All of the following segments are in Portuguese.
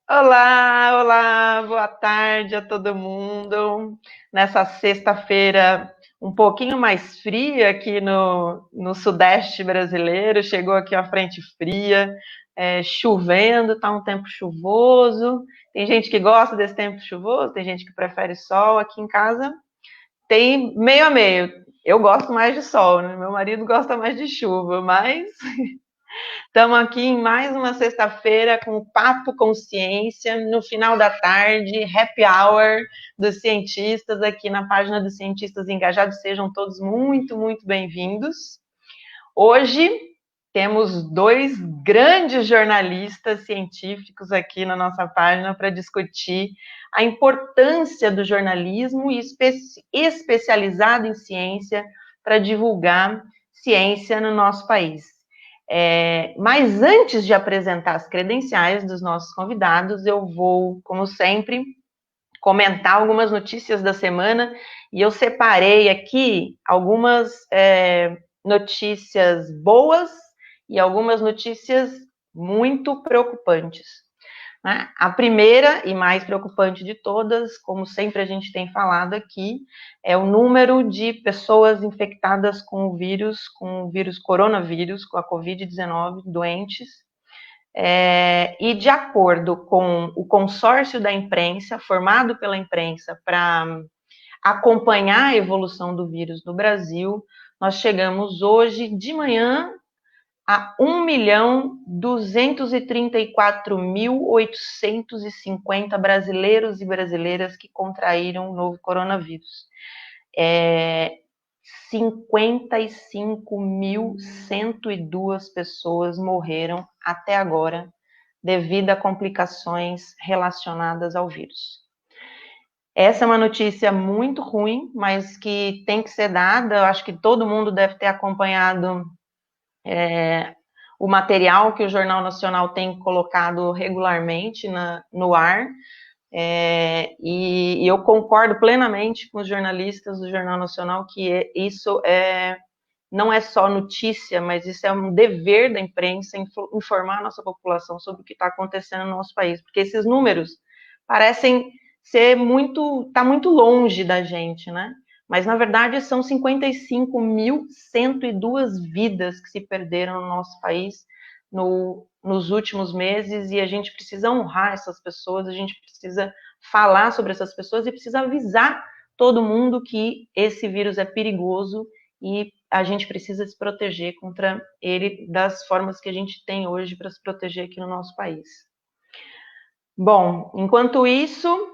Olá, olá, boa tarde a todo mundo. Nessa sexta-feira um pouquinho mais fria aqui no sudeste brasileiro, chegou aqui uma frente fria, chovendo, tá um tempo chuvoso. Tem gente que gosta desse tempo chuvoso, tem gente que prefere sol. Aqui em casa tem meio a meio. Eu gosto mais de sol, né? Meu marido gosta mais de chuva, mas estamos aqui em mais uma sexta-feira com o Papo Consciência, no final da tarde, happy hour dos cientistas aqui na página dos Cientistas Engajados. Sejam todos muito, muito bem-vindos. Hoje temos dois grandes jornalistas científicos aqui na nossa página para discutir a importância do jornalismo especializado em ciência para divulgar ciência no nosso país. Mas antes de apresentar as credenciais dos nossos convidados, eu vou, como sempre, comentar algumas notícias da semana e eu separei aqui algumas notícias boas e algumas notícias muito preocupantes. Né? A primeira e mais preocupante de todas, como sempre a gente tem falado aqui, é o número de pessoas infectadas com o vírus coronavírus, com a Covid-19, doentes. E de acordo com o consórcio da imprensa, formado pela imprensa para acompanhar a evolução do vírus no Brasil, nós chegamos hoje de manhã a 1.234.850 brasileiros e brasileiras que contraíram o novo coronavírus. 55.102 pessoas morreram até agora devido a complicações relacionadas ao vírus. Essa é uma notícia muito ruim, mas que tem que ser dada. Eu acho que todo mundo deve ter acompanhado o material que o Jornal Nacional tem colocado regularmente no ar, e eu concordo plenamente com os jornalistas do Jornal Nacional que isso não é só notícia, mas isso é um dever da imprensa informar a nossa população sobre o que está acontecendo no nosso país, porque esses números parecem ser tá muito longe da gente, né? Mas, na verdade, são 55.102 vidas que se perderam no nosso país nos últimos meses, e a gente precisa honrar essas pessoas, a gente precisa falar sobre essas pessoas e precisa avisar todo mundo que esse vírus é perigoso e a gente precisa se proteger contra ele das formas que a gente tem hoje para se proteger aqui no nosso país. Bom, enquanto isso,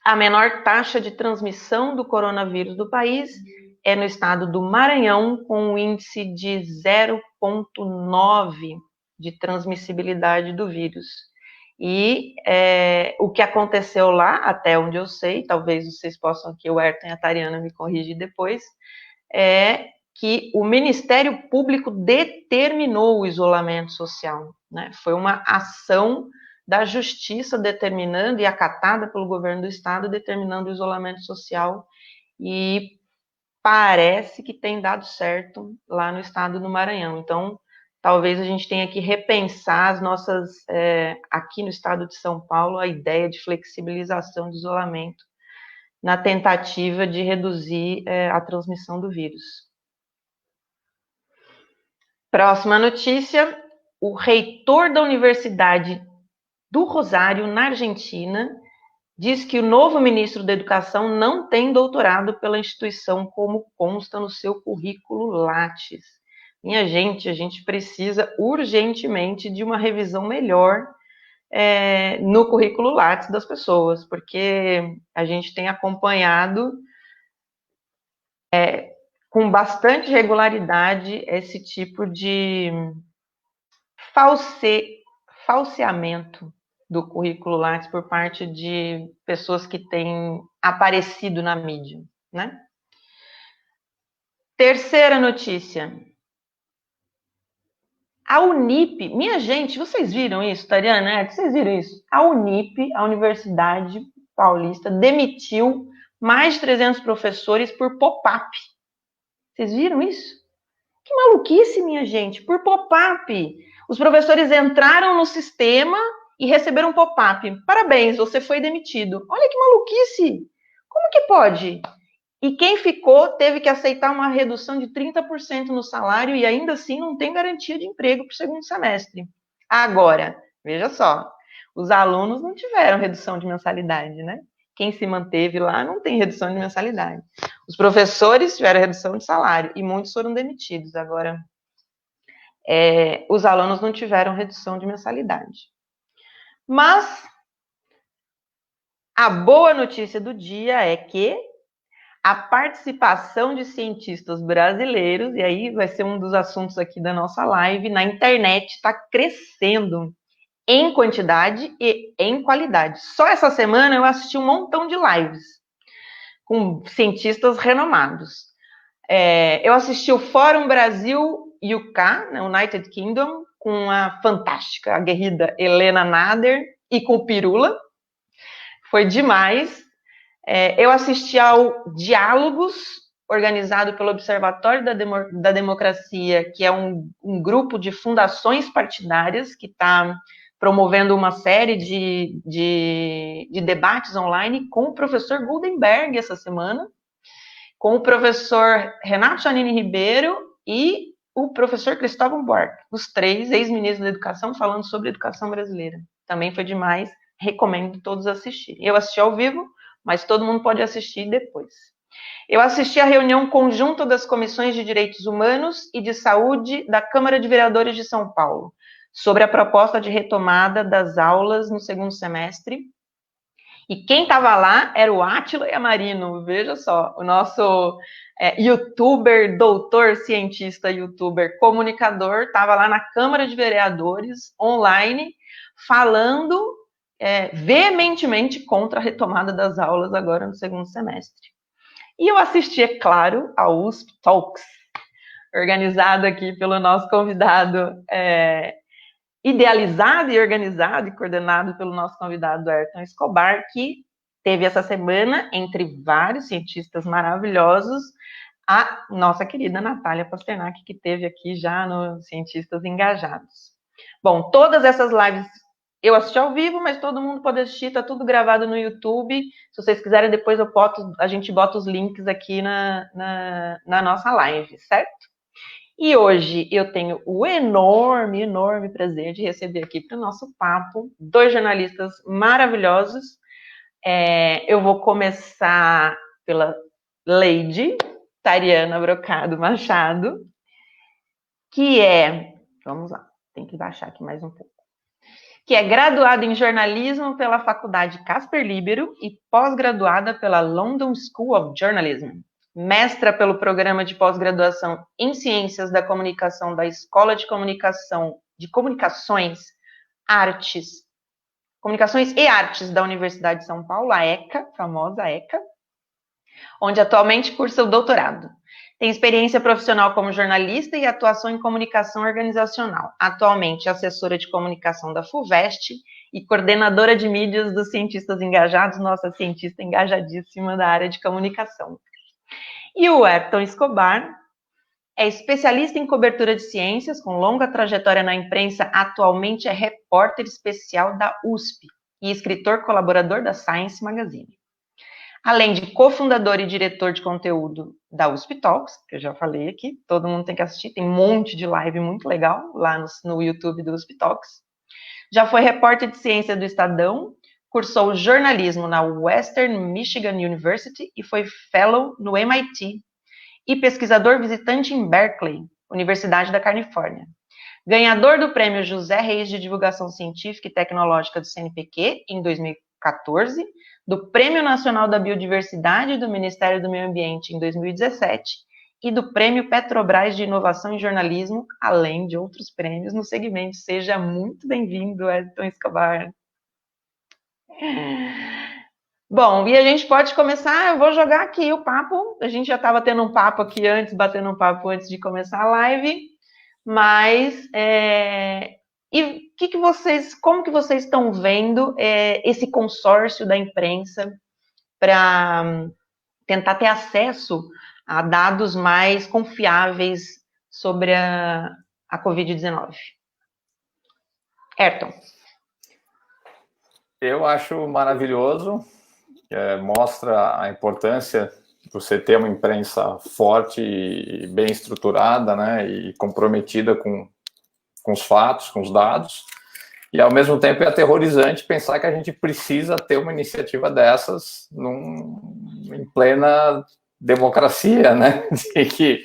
a menor taxa de transmissão do coronavírus do país é no estado do Maranhão, com um índice de 0,9 de transmissibilidade do vírus. E o que aconteceu lá, até onde eu sei, talvez vocês possam aqui, o Ayrton e a Tariana me corrigir depois, é que o Ministério Público determinou o isolamento social, né? Foi uma ação da Justiça determinando e acatada pelo governo do estado, determinando o isolamento social, e parece que tem dado certo lá no estado do Maranhão. Então, talvez a gente tenha que repensar as nossas, aqui no estado de São Paulo, a ideia de flexibilização do isolamento, na tentativa de reduzir a transmissão do vírus. Próxima notícia: o reitor da Universidade do Rosário, na Argentina, diz que o novo ministro da Educação não tem doutorado pela instituição, como consta no seu currículo Lattes. Minha gente, a gente precisa urgentemente de uma revisão melhor no currículo Lattes das pessoas, porque a gente tem acompanhado com bastante regularidade esse tipo de falseamento do currículo Lattes por parte de pessoas que têm aparecido na mídia, né? Terceira notícia. A Unip, minha gente, vocês viram isso, Tariana? Vocês viram isso? A Unip, a Universidade Paulista, demitiu mais de 300 professores por pop-up. Vocês viram isso? Que maluquice, minha gente, por pop-up. Os professores entraram no sistema e receberam um pop-up. Parabéns, você foi demitido. Olha que maluquice! Como que pode? E quem ficou teve que aceitar uma redução de 30% no salário e ainda assim não tem garantia de emprego para o segundo semestre. Agora, veja só, os alunos não tiveram redução de mensalidade, né? Quem se manteve lá não tem redução de mensalidade. Os professores tiveram redução de salário e muitos foram demitidos. Agora, os alunos não tiveram redução de mensalidade. Mas a boa notícia do dia é que a participação de cientistas brasileiros, e aí vai ser um dos assuntos aqui da nossa live, na internet está crescendo em quantidade e em qualidade. Só essa semana eu assisti um montão de lives com cientistas renomados. Eu assisti o Fórum Brasil UK, né, United Kingdom, com a fantástica, aguerrida Helena Nader e com o Pirula. Foi demais. Eu assisti ao Diálogos, organizado pelo Observatório da Democracia, que é um grupo de fundações partidárias que está promovendo uma série de debates online com o professor Goldenberg essa semana, com o professor Renato Janine Ribeiro e o professor Cristóvão Buarque, os três ex-ministros da Educação, falando sobre a educação brasileira. Também foi demais, recomendo todos assistirem. Eu assisti ao vivo, mas todo mundo pode assistir depois. Eu assisti à reunião conjunta das Comissões de Direitos Humanos e de Saúde da Câmara de Vereadores de São Paulo, sobre a proposta de retomada das aulas no segundo semestre. E quem estava lá era o Átila Yamarino, veja só, o nosso youtuber, doutor, cientista, youtuber, comunicador, estava lá na Câmara de Vereadores, online, falando veementemente contra a retomada das aulas agora no segundo semestre. E eu assisti, é claro, a USP Talks, organizado aqui pelo nosso convidado, idealizado e organizado e coordenado pelo nosso convidado Ayrton Escobar, que teve essa semana, entre vários cientistas maravilhosos, a nossa querida Natália Pasternak, que teve aqui já no Cientistas Engajados. Bom, todas essas lives eu assisti ao vivo, mas todo mundo pode assistir, tá tudo gravado no YouTube. Se vocês quiserem, depois a gente bota os links aqui na nossa live, certo? E hoje eu tenho o enorme, enorme prazer de receber aqui para o nosso papo dois jornalistas maravilhosos. Eu vou começar pela Lady Tariana Brocado Machado, que vamos lá, tem que baixar aqui mais um pouco, que é graduada em jornalismo pela Faculdade Casper Libero e pós-graduada pela London School of Journalism. Mestra pelo programa de pós-graduação em Ciências da Comunicação da Escola de Comunicações e Artes da Universidade de São Paulo, a ECA, famosa ECA, onde atualmente cursa o doutorado. Tem experiência profissional como jornalista e atuação em comunicação organizacional. Atualmente assessora de comunicação da FUVEST e coordenadora de mídias dos Cientistas Engajados, nossa cientista engajadíssima da área de comunicação. E o Ayrton Escobar é especialista em cobertura de ciências, com longa trajetória na imprensa, atualmente é repórter especial da USP e escritor colaborador da Science Magazine. Além de cofundador e diretor de conteúdo da USP Talks, que eu já falei aqui, todo mundo tem que assistir, tem um monte de live muito legal lá no YouTube do USP Talks. Já foi repórter de ciência do Estadão, cursou jornalismo na Western Michigan University e foi fellow no MIT e pesquisador visitante em Berkeley, Universidade da Califórnia. Ganhador do Prêmio José Reis de Divulgação Científica e Tecnológica do CNPq em 2014, do Prêmio Nacional da Biodiversidade do Ministério do Meio Ambiente em 2017 e do Prêmio Petrobras de Inovação em Jornalismo, além de outros prêmios no segmento. Seja muito bem-vindo, Ayrton Escobar. Bom, e a gente pode começar, eu vou jogar aqui o papo, a gente já estava tendo um papo aqui antes, batendo um papo antes de começar a live, mas como que vocês estão vendo esse consórcio da imprensa para tentar ter acesso a dados mais confiáveis sobre a Covid-19? Ayrton. Eu acho maravilhoso, mostra a importância de você ter uma imprensa forte e bem estruturada, né, e comprometida com os fatos, com os dados, e ao mesmo tempo é aterrorizante pensar que a gente precisa ter uma iniciativa dessas em plena democracia, né, de que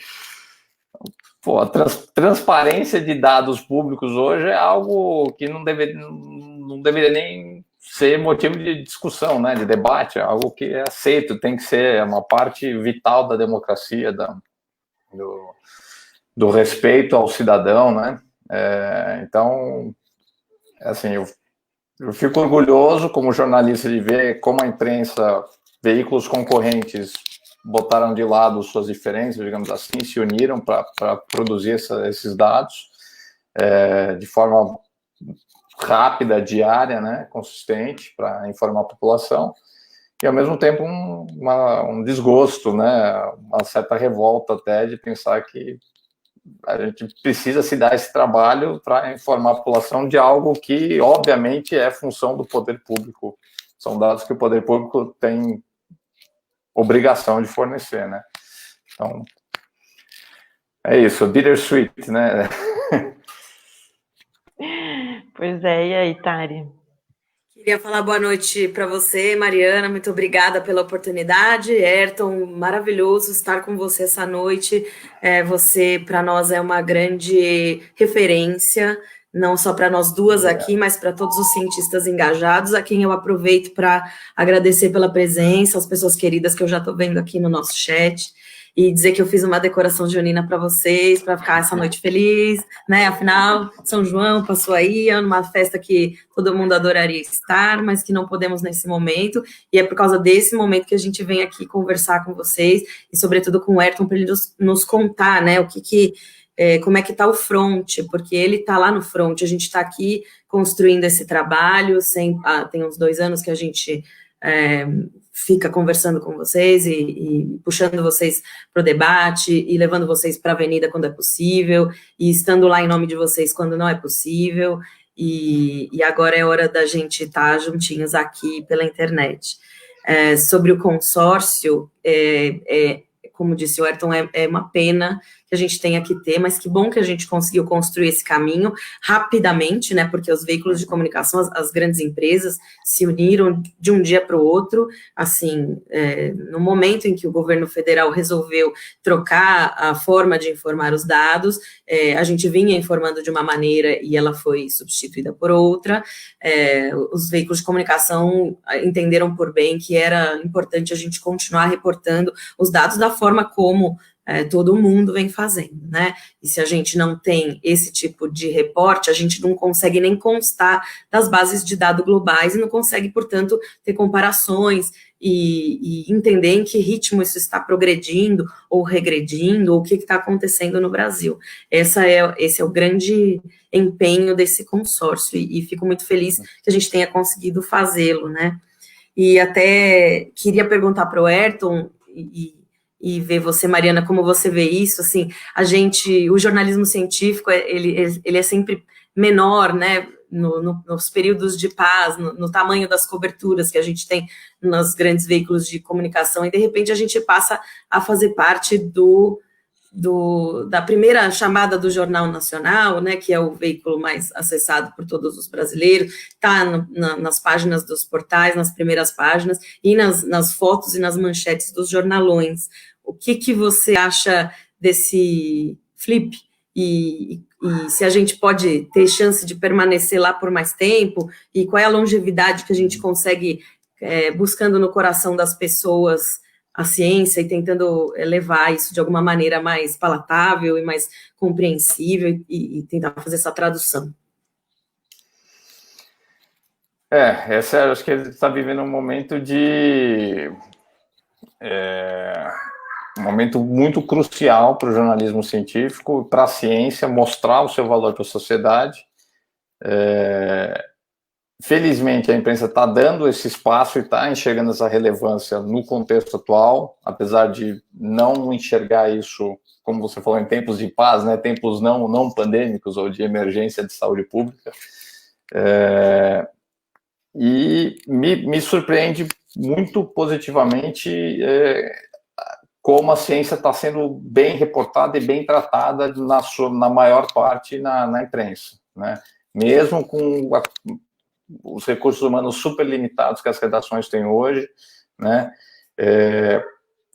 a transparência de dados públicos hoje é algo que não deveria nem ser motivo de discussão, né, de debate, é algo que é aceito, tem que ser uma parte vital da democracia, do respeito ao cidadão, né? Então, assim, eu fico orgulhoso como jornalista de ver como a imprensa, veículos concorrentes botaram de lado suas diferenças, digamos assim, se uniram para produzir esses dados de forma rápida, diária, né, consistente, para informar a população, e ao mesmo tempo um desgosto, né, uma certa revolta até de pensar que a gente precisa se dar esse trabalho para informar a população de algo que, obviamente, é função do poder público. São dados que o poder público tem obrigação de fornecer, né? Então, é isso, bittersweet, né? Pois é, e aí, Tari? Queria falar boa noite para você, Mariana. Muito obrigada pela oportunidade. Ayrton, maravilhoso estar com você essa noite. Você, para nós, é uma grande referência, não só para nós duas aqui, mas para todos os cientistas engajados, a quem eu aproveito para agradecer pela presença, as pessoas queridas que eu já estou vendo aqui no nosso chat. E dizer que eu fiz uma decoração junina para vocês, para ficar essa noite feliz, né? Afinal, São João passou aí, é uma festa que todo mundo adoraria estar, mas que não podemos nesse momento, e é por causa desse momento que a gente vem aqui conversar com vocês, e sobretudo com o Ayrton, para ele nos contar, né, como é que está o front, porque ele está lá no front, a gente está aqui construindo esse trabalho, tem uns 2 anos que a gente fica conversando com vocês e puxando vocês para o debate e levando vocês para a avenida quando é possível e estando lá em nome de vocês quando não é possível e agora é hora da gente estar juntinhos aqui pela internet. Sobre o consórcio, como disse o Ayrton, é uma pena que a gente tenha que ter, mas que bom que a gente conseguiu construir esse caminho rapidamente, né, porque os veículos de comunicação, as grandes empresas, se uniram de um dia para o outro, assim, no momento em que o governo federal resolveu trocar a forma de informar os dados, a gente vinha informando de uma maneira e ela foi substituída por outra, os veículos de comunicação entenderam por bem que era importante a gente continuar reportando os dados da forma como todo mundo vem fazendo, né? E se a gente não tem esse tipo de reporte, a gente não consegue nem constar das bases de dados globais e não consegue, portanto, ter comparações e entender em que ritmo isso está progredindo ou regredindo, ou o que está acontecendo no Brasil. Esse é o grande empenho desse consórcio e fico muito feliz que a gente tenha conseguido fazê-lo, né? E até queria perguntar para o Ayrton e ver você, Mariana, como você vê isso, assim, o jornalismo científico, ele é sempre menor, né, nos períodos de paz, no tamanho das coberturas que a gente tem nos grandes veículos de comunicação, e de repente a gente passa a fazer parte da primeira chamada do Jornal Nacional, né, que é o veículo mais acessado por todos os brasileiros, está nas páginas dos portais, nas primeiras páginas, e nas fotos e nas manchetes dos jornalões. O que você acha desse flip? E se a gente pode ter chance de permanecer lá por mais tempo? E qual é a longevidade que a gente consegue, buscando no coração das pessoas a ciência e tentando levar isso de alguma maneira mais palatável e mais compreensível e tentar fazer essa tradução? Acho que ele está vivendo um momento um momento muito crucial para o jornalismo científico, para a ciência, mostrar o seu valor para a sociedade. Felizmente, a imprensa está dando esse espaço e está enxergando essa relevância no contexto atual, apesar de não enxergar isso, como você falou, em tempos de paz, né, tempos não pandêmicos ou de emergência de saúde pública. E me surpreende muito positivamente como a ciência está sendo bem reportada e bem tratada na maior parte na imprensa, né? Mesmo com os recursos humanos super limitados que as redações têm hoje, né?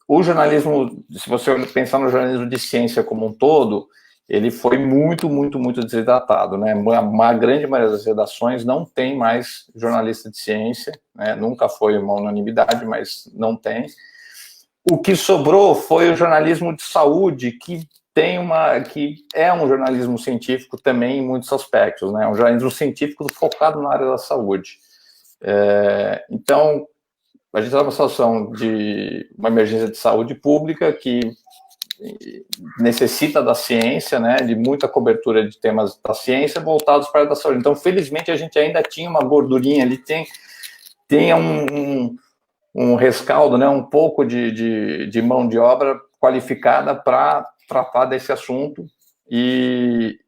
O jornalismo, se você pensar no jornalismo de ciência como um todo, ele foi muito, muito, muito desidratado, né? Uma grande maioria das redações não tem mais jornalista de ciência, né? Nunca foi uma unanimidade, mas não tem. O que sobrou foi o jornalismo de saúde, que é um jornalismo científico também em muitos aspectos, né? Um jornalismo científico focado na área da saúde. Então, a gente está numa situação de uma emergência de saúde pública que necessita da ciência, né, de muita cobertura de temas da ciência voltados para a área da saúde. Então, felizmente, a gente ainda tinha uma gordurinha ali, tem um rescaldo, né, um pouco de mão de obra qualificada para tratar desse assunto, e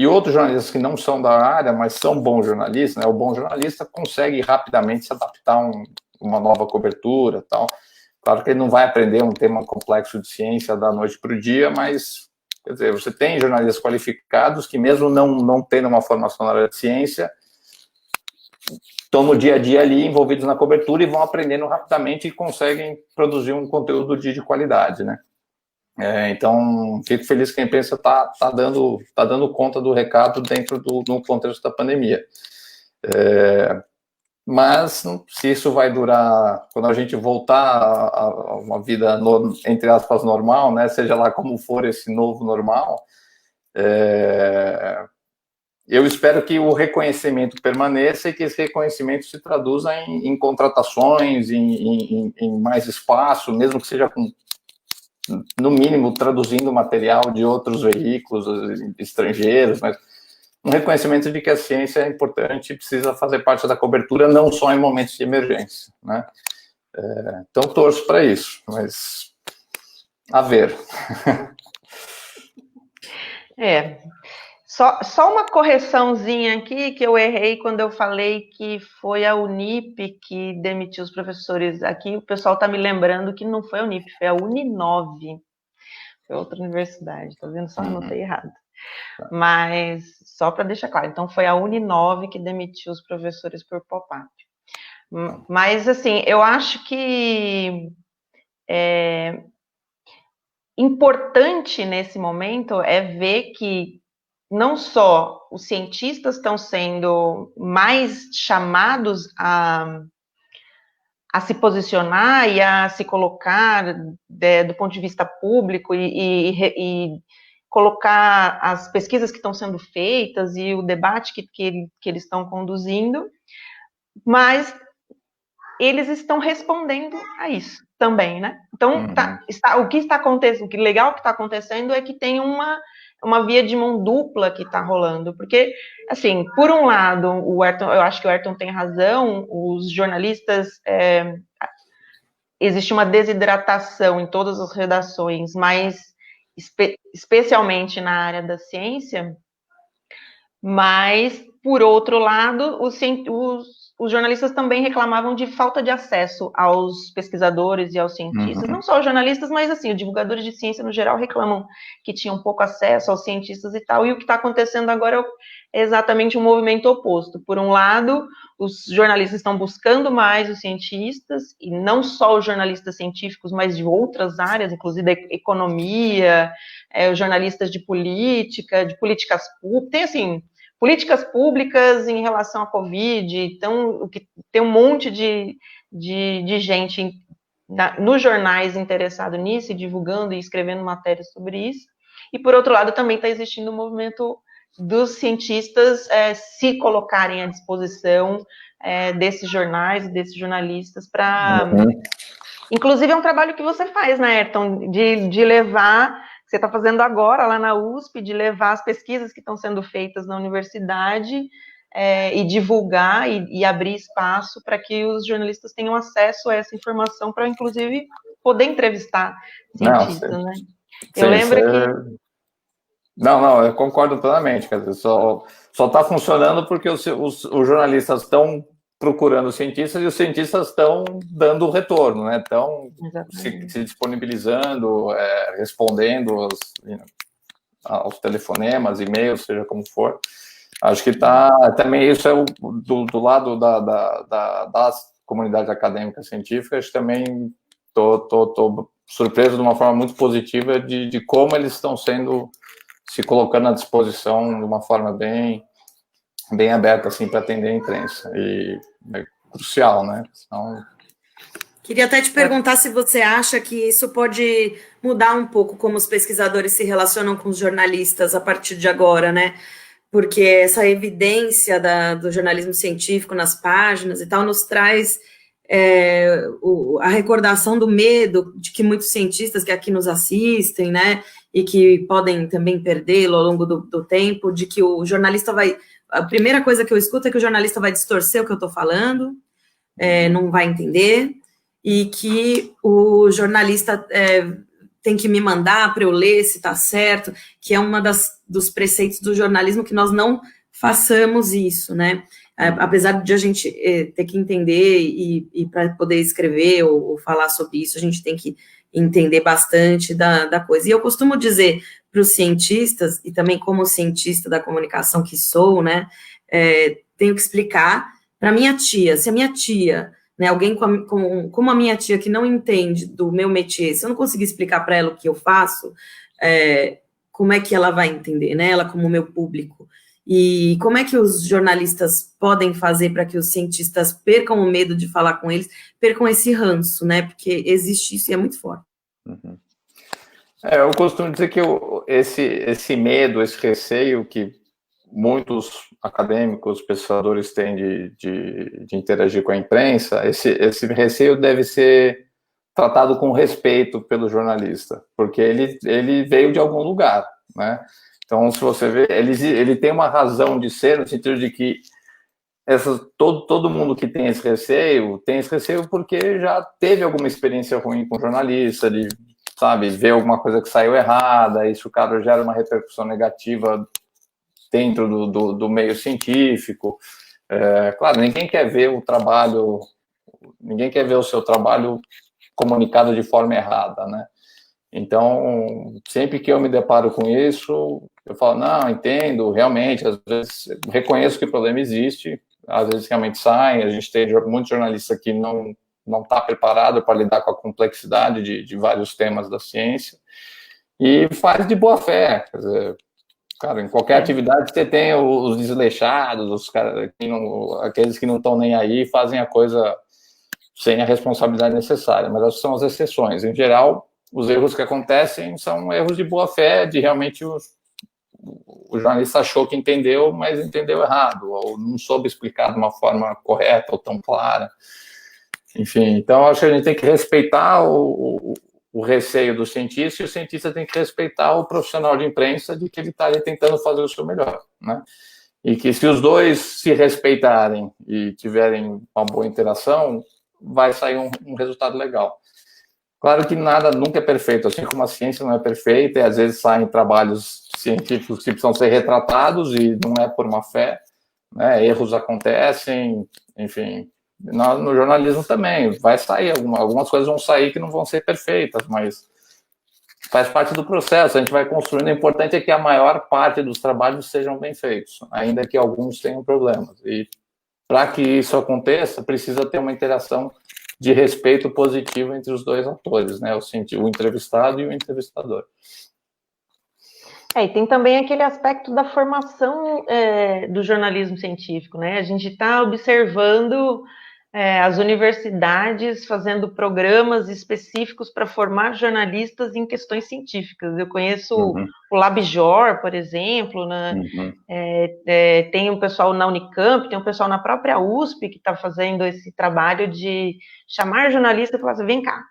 outros jornalistas que não são da área, mas são bons jornalistas, né, o bom jornalista consegue rapidamente se adaptar a uma nova cobertura, tal. Claro que ele não vai aprender um tema complexo de ciência da noite para o dia, mas, quer dizer, você tem jornalistas qualificados que, mesmo não tendo uma formação na área de ciência, estão no dia a dia ali envolvidos na cobertura e vão aprendendo rapidamente e conseguem produzir um conteúdo de qualidade, né? Então, fico feliz que a imprensa tá dando conta do recado dentro do contexto da pandemia. Mas, se isso vai durar, quando a gente voltar a uma vida, entre aspas, normal, né, seja lá como for esse novo normal, eu espero que o reconhecimento permaneça e que esse reconhecimento se traduza em contratações, em mais espaço, mesmo que seja no mínimo, traduzindo material de outros veículos estrangeiros, mas um reconhecimento de que a ciência é importante e precisa fazer parte da cobertura, não só em momentos de emergência, né? Então, torço para isso, mas a ver. Só uma correçãozinha aqui, que eu errei quando eu falei que foi a Unip que demitiu os professores. Aqui o pessoal está me lembrando que não foi a Unip, foi a Uninove. Foi outra universidade, tá vendo? Só anotei errado. Mas, só para deixar claro, então foi a Uninove que demitiu os professores por pop-up. Mas, assim, eu acho que importante nesse momento é ver que não só os cientistas estão sendo mais chamados a se posicionar e a se colocar do ponto de vista público e colocar as pesquisas que estão sendo feitas e o debate que eles estão conduzindo, mas eles estão respondendo a isso também, né? Então, o que está acontecendo, o que legal que está acontecendo é que tem uma via de mão dupla que está rolando, porque, assim, por um lado, eu acho que o Ayrton tem razão, os jornalistas, existe uma desidratação em todas as redações, mas especialmente na área da ciência, mas, por outro lado, os jornalistas também reclamavam de falta de acesso aos pesquisadores e aos cientistas, não só os jornalistas, mas, assim, os divulgadores de ciência, no geral, reclamam que tinham pouco acesso aos cientistas e tal, e o que está acontecendo agora é exatamente um movimento oposto. Por um lado, os jornalistas estão buscando mais os cientistas, e não só os jornalistas científicos, mas de outras áreas, inclusive da economia, os jornalistas de políticas públicas, tem, assim, políticas públicas em relação à Covid, então, tem um monte de gente nos jornais interessado nisso, e divulgando e escrevendo matérias sobre isso, e, por outro lado, também está existindo um movimento dos cientistas se colocarem à disposição desses jornais, desses jornalistas, para... Inclusive, é um trabalho que você faz, né, Ayrton, de levar... Você está fazendo agora, lá na USP, de levar as pesquisas que estão sendo feitas na universidade e divulgar e abrir espaço para que os jornalistas tenham acesso a essa informação para, inclusive, poder entrevistar cientistas, né? Eu lembro que... Não, eu concordo plenamente, quer dizer, só está funcionando porque os jornalistas estão procurando cientistas e os cientistas estão dando o retorno, né? Estão se disponibilizando, respondendo aos telefonemas, e-mails, seja como for. Acho que também isso é do lado das comunidades acadêmicas científicas. Acho que também estou surpreso de uma forma muito positiva de como eles estão se colocando à disposição de uma forma bem aberta assim para atender a imprensa, e é crucial, né? Então, queria até te perguntar se você acha que isso pode mudar um pouco como os pesquisadores se relacionam com os jornalistas a partir de agora, né? Porque essa evidência do jornalismo científico nas páginas e tal nos traz a recordação do medo de que muitos cientistas que aqui nos assistem, né, e que podem também perdê-lo ao longo do tempo, de que o jornalista a primeira coisa que eu escuto é que o jornalista vai distorcer o que eu estou falando, não vai entender, e que o jornalista tem que me mandar para eu ler se está certo, que é uma dos preceitos do jornalismo, que nós não façamos isso, né? Apesar de a gente ter que entender e para poder escrever ou falar sobre isso, a gente tem que entender bastante da coisa. E eu costumo dizer para os cientistas, e também como cientista da comunicação que sou, né, tenho que explicar para minha tia, se a minha tia, né, alguém como a minha tia que não entende do meu métier, se eu não conseguir explicar para ela o que eu faço, como é que ela vai entender, né, ela como meu público? E como é que os jornalistas podem fazer para que os cientistas percam o medo de falar com eles, percam esse ranço, né? Porque existe isso e é muito forte. Uhum. Eu costumo dizer que esse medo, esse receio que muitos acadêmicos, pesquisadores têm de interagir com a imprensa, esse receio deve ser tratado com respeito pelo jornalista, porque ele veio de algum lugar, né? Então, se você vê, ele tem uma razão de ser, no sentido de que todo mundo que tem esse receio porque já teve alguma experiência ruim com jornalista, de, sabe, ver alguma coisa que saiu errada, isso, o cara, gera uma repercussão negativa dentro do meio científico. Claro, ninguém quer ver o seu trabalho comunicado de forma errada, né? Então, sempre que eu me deparo com isso, eu falo, não, entendo, realmente, às vezes reconheço que o problema existe, às vezes realmente sai, a gente tem muitos jornalistas que não está preparado para lidar com a complexidade de vários temas da ciência, e faz de boa fé, quer dizer, cara, em qualquer atividade você tem os desleixados, os caras aqueles que não estão nem aí, fazem a coisa sem a responsabilidade necessária, mas essas são as exceções. Em geral, os erros que acontecem são erros de boa fé, de realmente o jornalista achou que entendeu, mas entendeu errado, ou não soube explicar de uma forma correta ou tão clara. Enfim, então acho que a gente tem que respeitar o receio do cientista, e o cientista tem que respeitar o profissional de imprensa de que ele está ali tentando fazer o seu melhor, né? E que se os dois se respeitarem e tiverem uma boa interação, vai sair um resultado legal. Claro que nada nunca é perfeito, assim como a ciência não é perfeita, e às vezes saem trabalhos científicos que precisam ser retratados e não é por má fé, né? Erros acontecem, enfim. No jornalismo também vai sair, algumas coisas vão sair que não vão ser perfeitas, mas faz parte do processo, a gente vai construindo. O importante é que a maior parte dos trabalhos sejam bem feitos, ainda que alguns tenham problemas. E para que isso aconteça, precisa ter uma interação de respeito positivo entre os dois atores, né? O entrevistado e o entrevistador. E tem também aquele aspecto da formação do jornalismo científico, né? A gente está observando as universidades fazendo programas específicos para formar jornalistas em questões científicas. Eu conheço o LabJOR, por exemplo, né? Tem um pessoal na Unicamp, tem um pessoal na própria USP que está fazendo esse trabalho de chamar jornalista e falar assim, vem cá,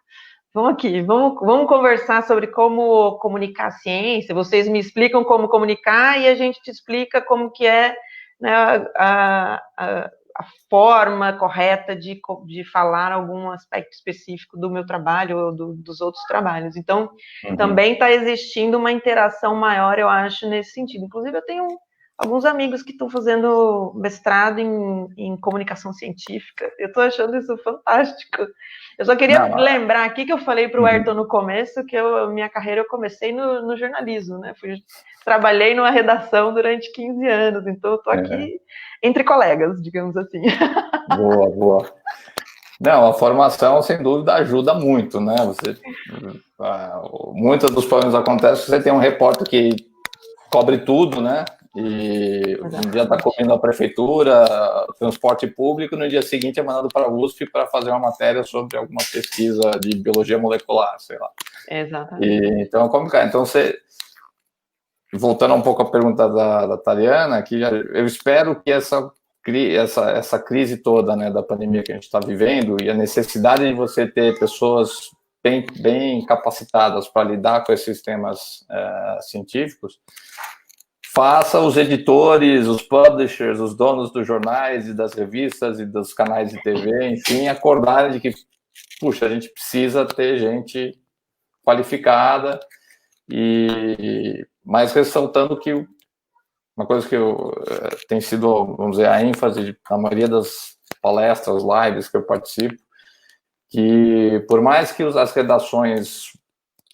vamos aqui, vamos conversar sobre como comunicar a ciência, vocês me explicam como comunicar e a gente te explica como que é, né, a forma correta de falar algum aspecto específico do meu trabalho ou dos outros trabalhos. Então, também está existindo uma interação maior, eu acho, nesse sentido. Inclusive, eu tenho alguns amigos que estão fazendo mestrado em comunicação científica. Eu estou achando isso fantástico. Eu só queria lembrar aqui que eu falei para o Ayrton no começo que minha carreira eu comecei no jornalismo, né? Trabalhei numa redação durante 15 anos, então eu estou aqui entre colegas, digamos assim. Boa, boa. Não, a formação, sem dúvida, ajuda muito, né? Muitos dos problemas acontecem, você tem um repórter que cobre tudo, né? E um dia está cobrindo a prefeitura, transporte público, no dia seguinte é mandado para a USP para fazer uma matéria sobre alguma pesquisa de biologia molecular, sei lá. Exatamente. Então, como que é? Então, voltando um pouco à pergunta da Tariana, que eu espero que essa crise toda, né, da pandemia que a gente está vivendo e a necessidade de você ter pessoas bem capacitadas para lidar com esses temas científicos, faça os editores, os publishers, os donos dos jornais e das revistas e dos canais de TV, enfim, acordarem de que, puxa, a gente precisa ter gente qualificada, mas ressaltando que uma coisa que tem sido, vamos dizer, a ênfase na maioria das palestras, lives que eu participo, que por mais que as redações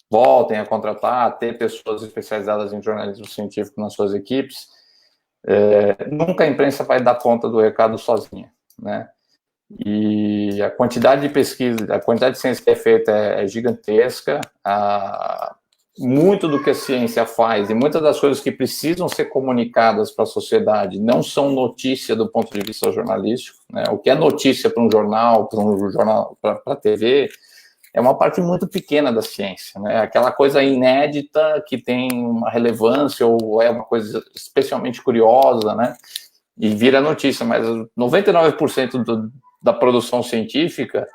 voltem a contratar, a ter pessoas especializadas em jornalismo científico nas suas equipes, nunca a imprensa vai dar conta do recado sozinha, né? E a quantidade de pesquisa, a quantidade de ciência que é feita é gigantesca, muito do que a ciência faz e muitas das coisas que precisam ser comunicadas para a sociedade não são notícia do ponto de vista jornalístico, né? O que é notícia para um jornal, para a TV, é uma parte muito pequena da ciência, né? Aquela coisa inédita que tem uma relevância ou é uma coisa especialmente curiosa, né? E vira notícia, mas 99% da produção científica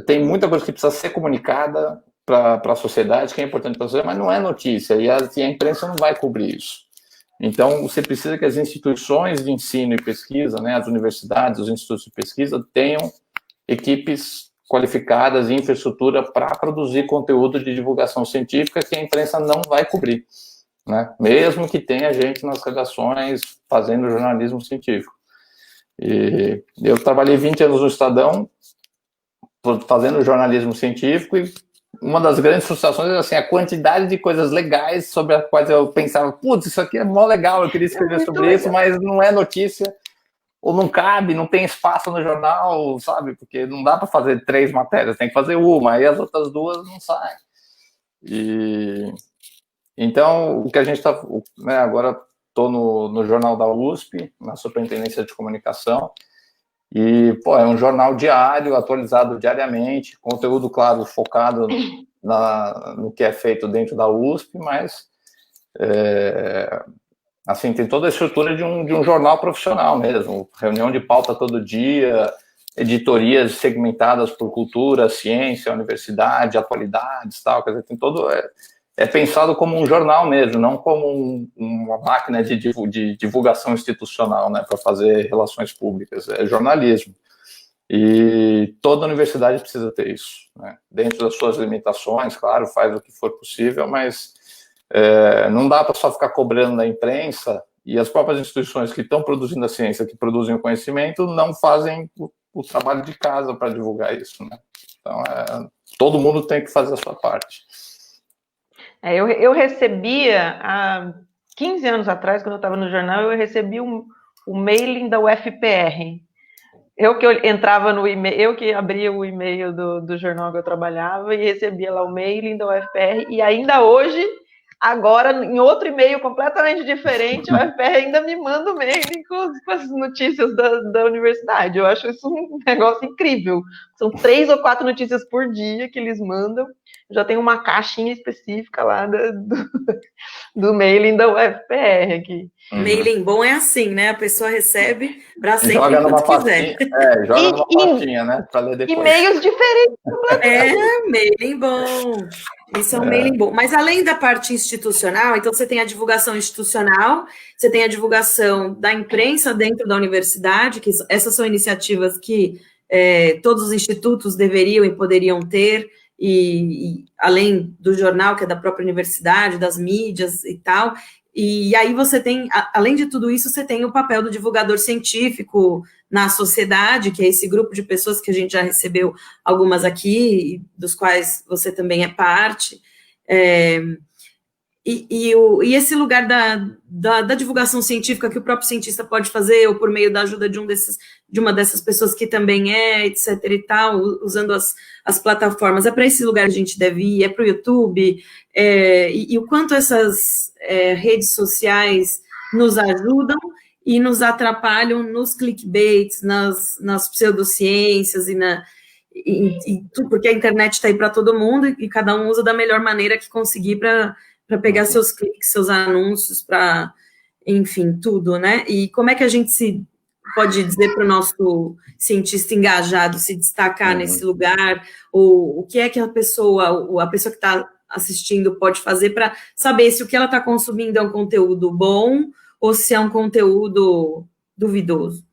tem muita coisa que precisa ser comunicada para a sociedade, que é importante para a sociedade, mas não é notícia, e a imprensa não vai cobrir isso. Então, você precisa que as instituições de ensino e pesquisa, né, as universidades, os institutos de pesquisa, tenham equipes qualificadas e infraestrutura para produzir conteúdo de divulgação científica que a imprensa não vai cobrir, né? Mesmo que tenha gente nas redações fazendo jornalismo científico. E eu trabalhei 20 anos no Estadão fazendo jornalismo científico e uma das grandes frustrações é assim, a quantidade de coisas legais sobre as quais eu pensava, putz, isso aqui é mó legal, eu queria escrever sobre isso, mas não é notícia, ou não cabe, não tem espaço no jornal, sabe? Porque não dá para fazer 3 matérias, tem que fazer uma, aí as outras 2 não saem. Então, o que a gente está... Né, agora estou no Jornal da USP, na Superintendência de Comunicação, e, é um jornal diário, atualizado diariamente, conteúdo, claro, focado no que é feito dentro da USP, mas, assim, tem toda a estrutura de um jornal profissional mesmo, reunião de pauta todo dia, editorias segmentadas por cultura, ciência, universidade, atualidades, tal, quer dizer, tem todo... É pensado como um jornal mesmo, não como uma máquina de divulgação institucional, né, para fazer relações públicas. É jornalismo. E toda universidade precisa ter isso, né? Dentro das suas limitações, claro, faz o que for possível, mas não dá para só ficar cobrando da imprensa, e as próprias instituições que estão produzindo a ciência, que produzem o conhecimento, não fazem o trabalho de casa para divulgar isso, né? Então, todo mundo tem que fazer a sua parte. Eu recebia, há 15 anos atrás, quando eu estava no jornal, eu recebi um mailing da UFPR. Eu entrava no e-mail, eu que abria o e-mail do jornal que eu trabalhava e recebia lá o mailing da UFPR, e ainda hoje, agora, em outro e-mail completamente diferente, a UFPR ainda me manda o mailing com as notícias da universidade. Eu acho isso um negócio incrível. São 3 ou 4 notícias por dia que eles mandam. Já tem uma caixinha específica lá do mailing da UFPR aqui. Mailing bom é assim, né? A pessoa recebe para sempre joga numa quiser. Joga numa pastinha, né? Para ler depois. E-mails diferentes. Mailing bom. Isso é um mailing bom. Mas além da parte institucional, então você tem a divulgação institucional, você tem a divulgação da imprensa dentro da universidade, que essas são iniciativas que todos os institutos deveriam e poderiam ter, e além do jornal, que é da própria universidade, das mídias e tal, E aí você tem, além de tudo isso, você tem o papel do divulgador científico na sociedade, que é esse grupo de pessoas que a gente já recebeu algumas aqui, dos quais você também é parte. E esse lugar da divulgação científica que o próprio cientista pode fazer, ou por meio da ajuda de uma dessas pessoas que também etc. e tal, usando as plataformas, é para esse lugar que a gente deve ir, é para o YouTube, e o quanto essas redes sociais nos ajudam e nos atrapalham nos clickbaits, nas pseudociências porque a internet está aí para todo mundo e cada um usa da melhor maneira que conseguir para pegar seus cliques, seus anúncios, para, enfim, tudo, né? E como é que a gente pode dizer para o nosso cientista engajado se destacar nesse lugar, ou o que é que a pessoa que está assistindo pode fazer para saber se o que ela está consumindo é um conteúdo bom ou se é um conteúdo duvidoso?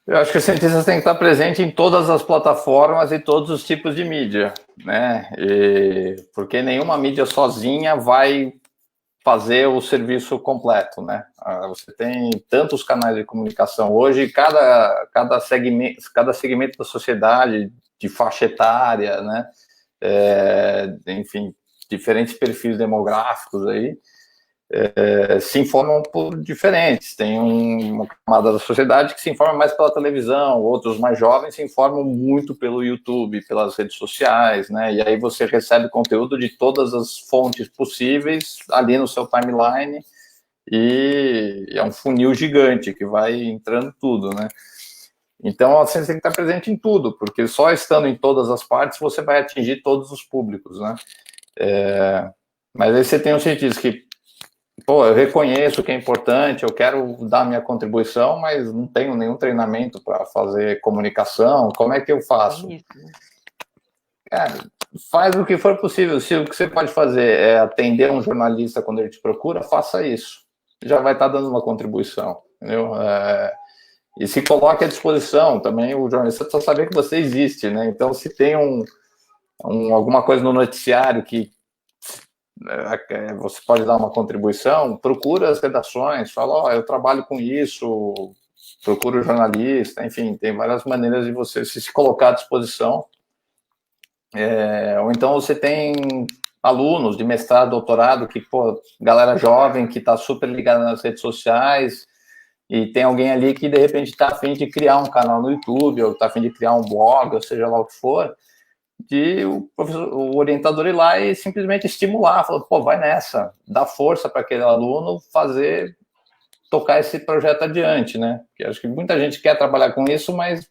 Eu acho que os cientistas têm que estar presentes em todas as plataformas e todos os tipos de mídia, né? Porque nenhuma mídia sozinha vai fazer o serviço completo, né? Você tem tantos canais de comunicação hoje, cada segmento da sociedade, de faixa etária, né? Enfim, diferentes perfis demográficos aí, se informam por diferentes. Tem uma camada da sociedade que se informa mais pela televisão, outros mais jovens se informam muito pelo YouTube, pelas redes sociais, né? E aí você recebe conteúdo de todas as fontes possíveis ali no seu timeline, e é um funil gigante que vai entrando tudo, né? Então, a ciência tem que estar presente em tudo, porque só estando em todas as partes você vai atingir todos os públicos, né? Mas aí você tem um cientista que, eu reconheço que é importante, eu quero dar minha contribuição, mas não tenho nenhum treinamento para fazer comunicação, como é que eu faço? Faz o que for possível. Se o que você pode fazer é atender um jornalista quando ele te procura, faça isso. Já vai estar dando uma contribuição, entendeu? E se coloque à disposição também, o jornalista precisa saber que você existe, né? Então, se tem alguma coisa no noticiário que você pode dar uma contribuição, procura as redações, fala, eu trabalho com isso, procura o jornalista, enfim, tem várias maneiras de você se colocar à disposição. Ou então você tem alunos de mestrado, doutorado, que, galera jovem que está super ligada nas redes sociais, e tem alguém ali que, de repente, está a fim de criar um canal no YouTube, ou está a fim de criar um blog, ou seja lá o que for, o orientador ir lá e simplesmente estimular, falar, vai nessa, dá força para aquele aluno tocar esse projeto adiante, né? Porque acho que muita gente quer trabalhar com isso, mas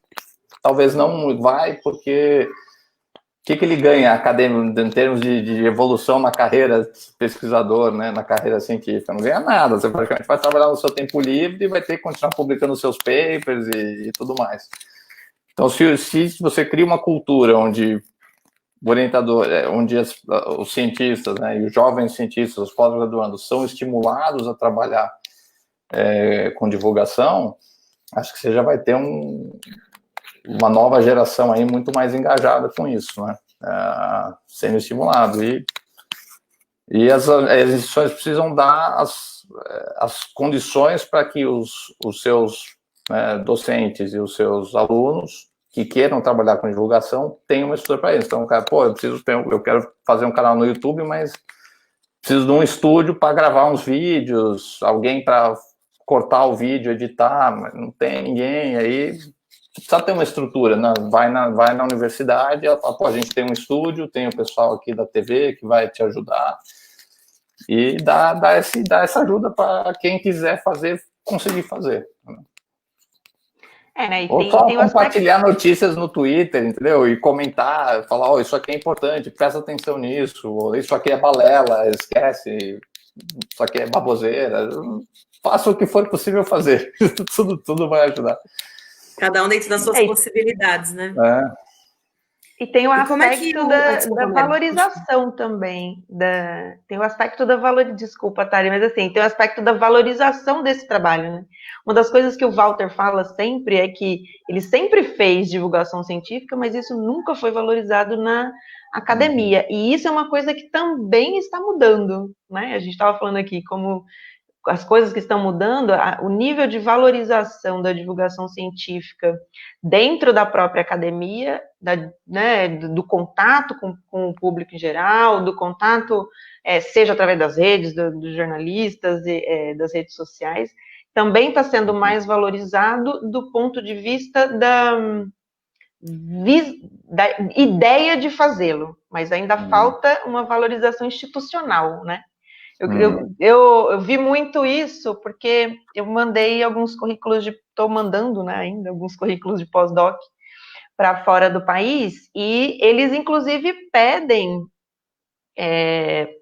talvez não vai, porque o que ele ganha acadêmico em termos de evolução na carreira pesquisador, né, na carreira científica? Não ganha nada, você praticamente vai trabalhar no seu tempo livre e vai ter que continuar publicando seus papers e tudo mais. Então, se você cria uma cultura onde o orientador, onde os cientistas, né, e os jovens cientistas, os pós-graduandos, são estimulados a trabalhar com divulgação, acho que você já vai ter uma nova geração aí muito mais engajada com isso, né, sendo estimulado. E as instituições precisam dar as condições para que os seus docentes e os seus alunos que queiram trabalhar com divulgação tenham uma estrutura para isso. Então, cara, eu quero fazer um canal no YouTube, mas preciso de um estúdio para gravar uns vídeos, alguém para cortar o vídeo, editar, mas não tem ninguém, aí precisa ter uma estrutura, né? Vai na universidade, ela fala, a gente tem um estúdio, tem o pessoal aqui da TV que vai te ajudar, e dá essa ajuda para quem quiser fazer, conseguir fazer. Né? Ou só compartilhar notícias no Twitter, entendeu? E comentar, falar, isso aqui é importante, presta atenção nisso, isso aqui é balela, esquece, isso aqui é baboseira. Faça o que for possível fazer, tudo vai ajudar. Cada um dentro das suas possibilidades, né? E tem o aspecto da valorização também. Tem o aspecto da valorização. Desculpa, Tari, mas assim, tem o aspecto da valorização desse trabalho, né? Uma das coisas que o Walter fala sempre é que ele sempre fez divulgação científica, mas isso nunca foi valorizado na academia. E isso é uma coisa que também está mudando, né? A gente estava falando aqui como as coisas que estão mudando, o nível de valorização da divulgação científica dentro da própria academia, né, do contato com o público em geral, do contato, seja através das redes, dos jornalistas, das redes sociais, também está sendo mais valorizado do ponto de vista da ideia de fazê-lo, mas ainda falta uma valorização institucional, né? Eu vi muito isso porque eu mandei alguns currículos estou mandando, né, ainda alguns currículos de pós-doc para fora do país, e eles inclusive pedem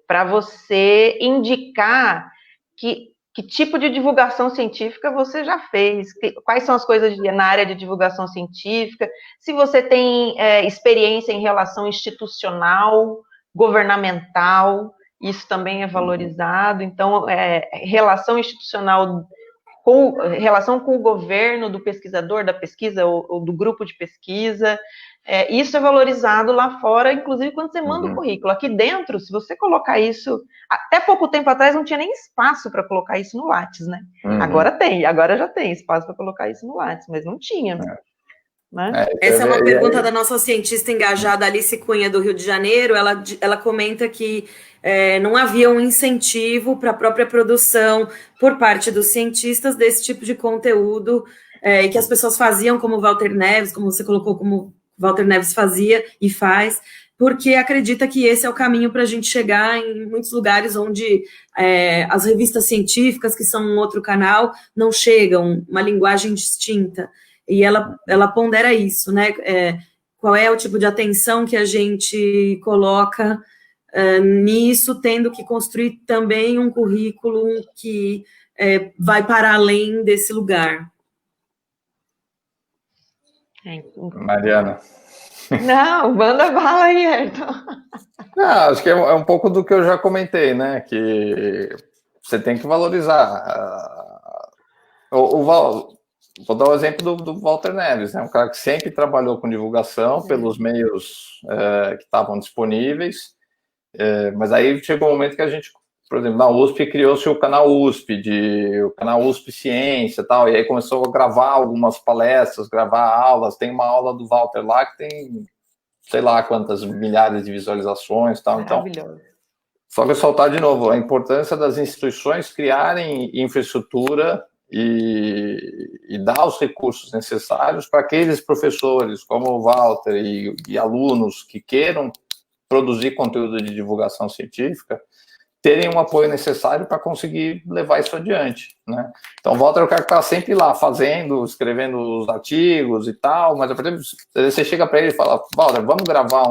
para você indicar que tipo de divulgação científica você já fez, quais são as coisas na área de divulgação científica, se você tem experiência em relação institucional, governamental, isso também é valorizado. Então, relação institucional, relação com o governo do pesquisador, da pesquisa ou do grupo de pesquisa, isso é valorizado lá fora, inclusive quando você manda o currículo. Aqui dentro, se você colocar isso, até pouco tempo atrás não tinha nem espaço para colocar isso no Lattes, né? Agora já tem espaço para colocar isso no Lattes, mas não tinha. Né? Essa é uma pergunta da nossa cientista engajada Alice Cunha, do Rio de Janeiro. Ela comenta que não havia um incentivo para a própria produção por parte dos cientistas desse tipo de conteúdo, e que as pessoas faziam como Walter Neves, como você colocou, como Walter Neves fazia e faz, porque acredita que esse é o caminho para a gente chegar em muitos lugares onde as revistas científicas, que são um outro canal, não chegam, uma linguagem distinta. E ela pondera isso, né? Qual é o tipo de atenção que a gente coloca nisso, tendo que construir também um currículo que vai para além desse lugar. Mariana. Não, manda bala aí, Ayrton. Acho que é um pouco do que eu já comentei, né? Que você tem que valorizar. Vou dar o exemplo do Walter Neves, né? Um cara que sempre trabalhou com divulgação pelos meios que estavam disponíveis, mas aí chegou um momento que a gente, por exemplo, na USP criou-se o canal USP, o canal USP Ciência e tal, e aí começou a gravar algumas palestras, gravar aulas. Tem uma aula do Walter lá que tem, sei lá quantas milhares de visualizações e tal. Então, só ressaltar de novo a importância das instituições criarem infraestrutura e dar os recursos necessários para aqueles professores, como o Walter, e alunos que queiram produzir conteúdo de divulgação científica, terem um apoio necessário para conseguir levar isso adiante, né? Então, o Walter é o cara que está sempre lá fazendo, escrevendo os artigos e tal, mas, por exemplo, você chega para ele e fala: Walter, vamos gravar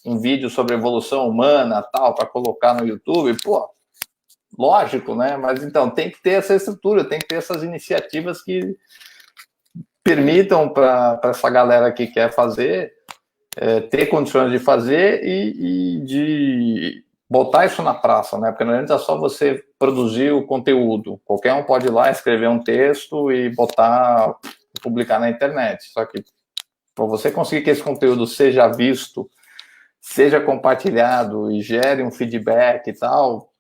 um vídeo sobre evolução humana, tal, para colocar no YouTube? Pô, lógico, né? Mas então tem que ter essa estrutura, tem que ter essas iniciativas que permitam para essa galera que quer fazer ter condições de fazer e de botar isso na praça, né? Porque não adianta só você produzir o conteúdo. Qualquer um pode ir lá escrever um texto e botar, publicar na internet. Só que para você conseguir que esse conteúdo seja visto, seja compartilhado e gere um feedback e tal,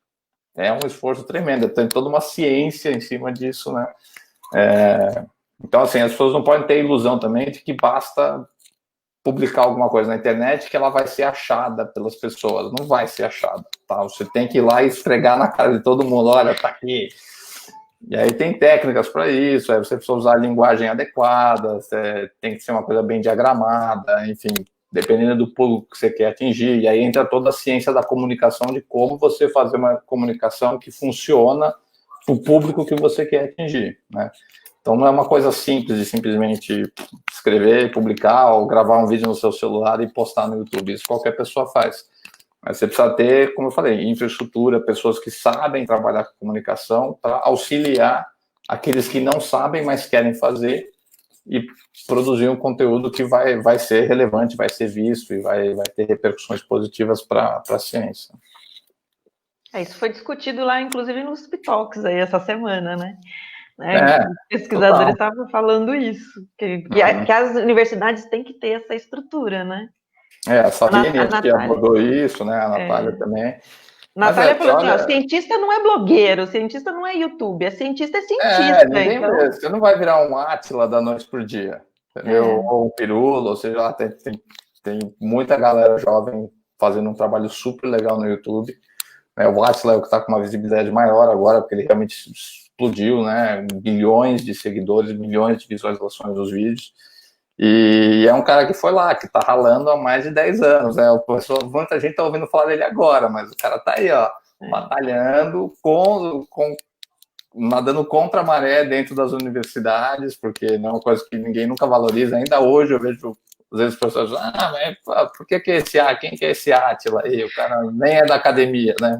é um esforço tremendo. Tem toda uma ciência em cima disso, né? Então, assim, as pessoas não podem ter ilusão também de que basta publicar alguma coisa na internet que ela vai ser achada pelas pessoas. Não vai ser achada, tá? Você tem que ir lá e esfregar na cara de todo mundo: olha, tá aqui. E aí tem técnicas para isso, aí você precisa usar a linguagem adequada, tem que ser uma coisa bem diagramada, enfim, dependendo do público que você quer atingir. E aí entra toda a ciência da comunicação, de como você fazer uma comunicação que funciona para o público que você quer atingir, né? Então, não é uma coisa simples de simplesmente escrever, publicar ou gravar um vídeo no seu celular e postar no YouTube. Isso qualquer pessoa faz. Mas você precisa ter, como eu falei, infraestrutura, pessoas que sabem trabalhar com comunicação para auxiliar aqueles que não sabem, mas querem fazer, e produzir um conteúdo que vai ser relevante, vai ser visto e vai ter repercussões positivas para a ciência. Isso foi discutido lá, inclusive, nos Talks aí essa semana, né? Os pesquisadores estavam falando isso, que as universidades têm que ter essa estrutura, né? A Sabine, A acho que Natália. abordou isso, né? A Natália também. Natália falou assim, ó, olha, cientista não é blogueiro, cientista não é YouTube, cientista é cientista, ninguém então... você não vai virar um Átila da noite pro dia, entendeu? Ou um Pirula, ou seja, lá tem muita galera jovem fazendo um trabalho super legal no YouTube. O Átila é o que está com uma visibilidade maior agora, porque ele realmente explodiu, né? Bilhões de seguidores, milhões de visualizações dos vídeos. E é um cara que foi lá, que está ralando há mais de 10 anos, né? Muita gente está ouvindo falar dele agora, mas o cara está aí, ó, batalhando, nadando contra a maré dentro das universidades, porque não é uma coisa que ninguém nunca valoriza. Ainda hoje eu vejo, às vezes, as pessoas por que quem que é esse Átila aí? O cara nem é da academia, né?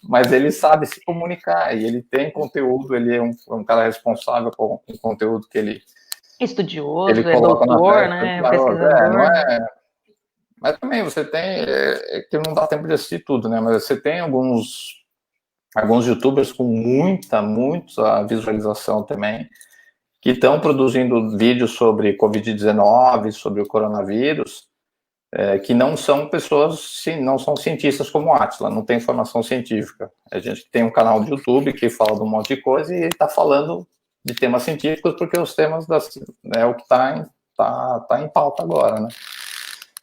Mas ele sabe se comunicar, e ele tem conteúdo, ele é um cara responsável por o conteúdo que ele estudioso, é doutor, né? Pesquisador. Mas também você tem, que não dá tempo de assistir tudo, né? Mas você tem alguns youtubers com muita visualização também, que estão produzindo vídeos sobre Covid-19, sobre o coronavírus, que não são pessoas, não são cientistas como o Átila, não tem formação científica. A gente tem um canal de YouTube que fala de um monte de coisa e está falando de temas científicos, porque os temas é o que está em pauta agora, né?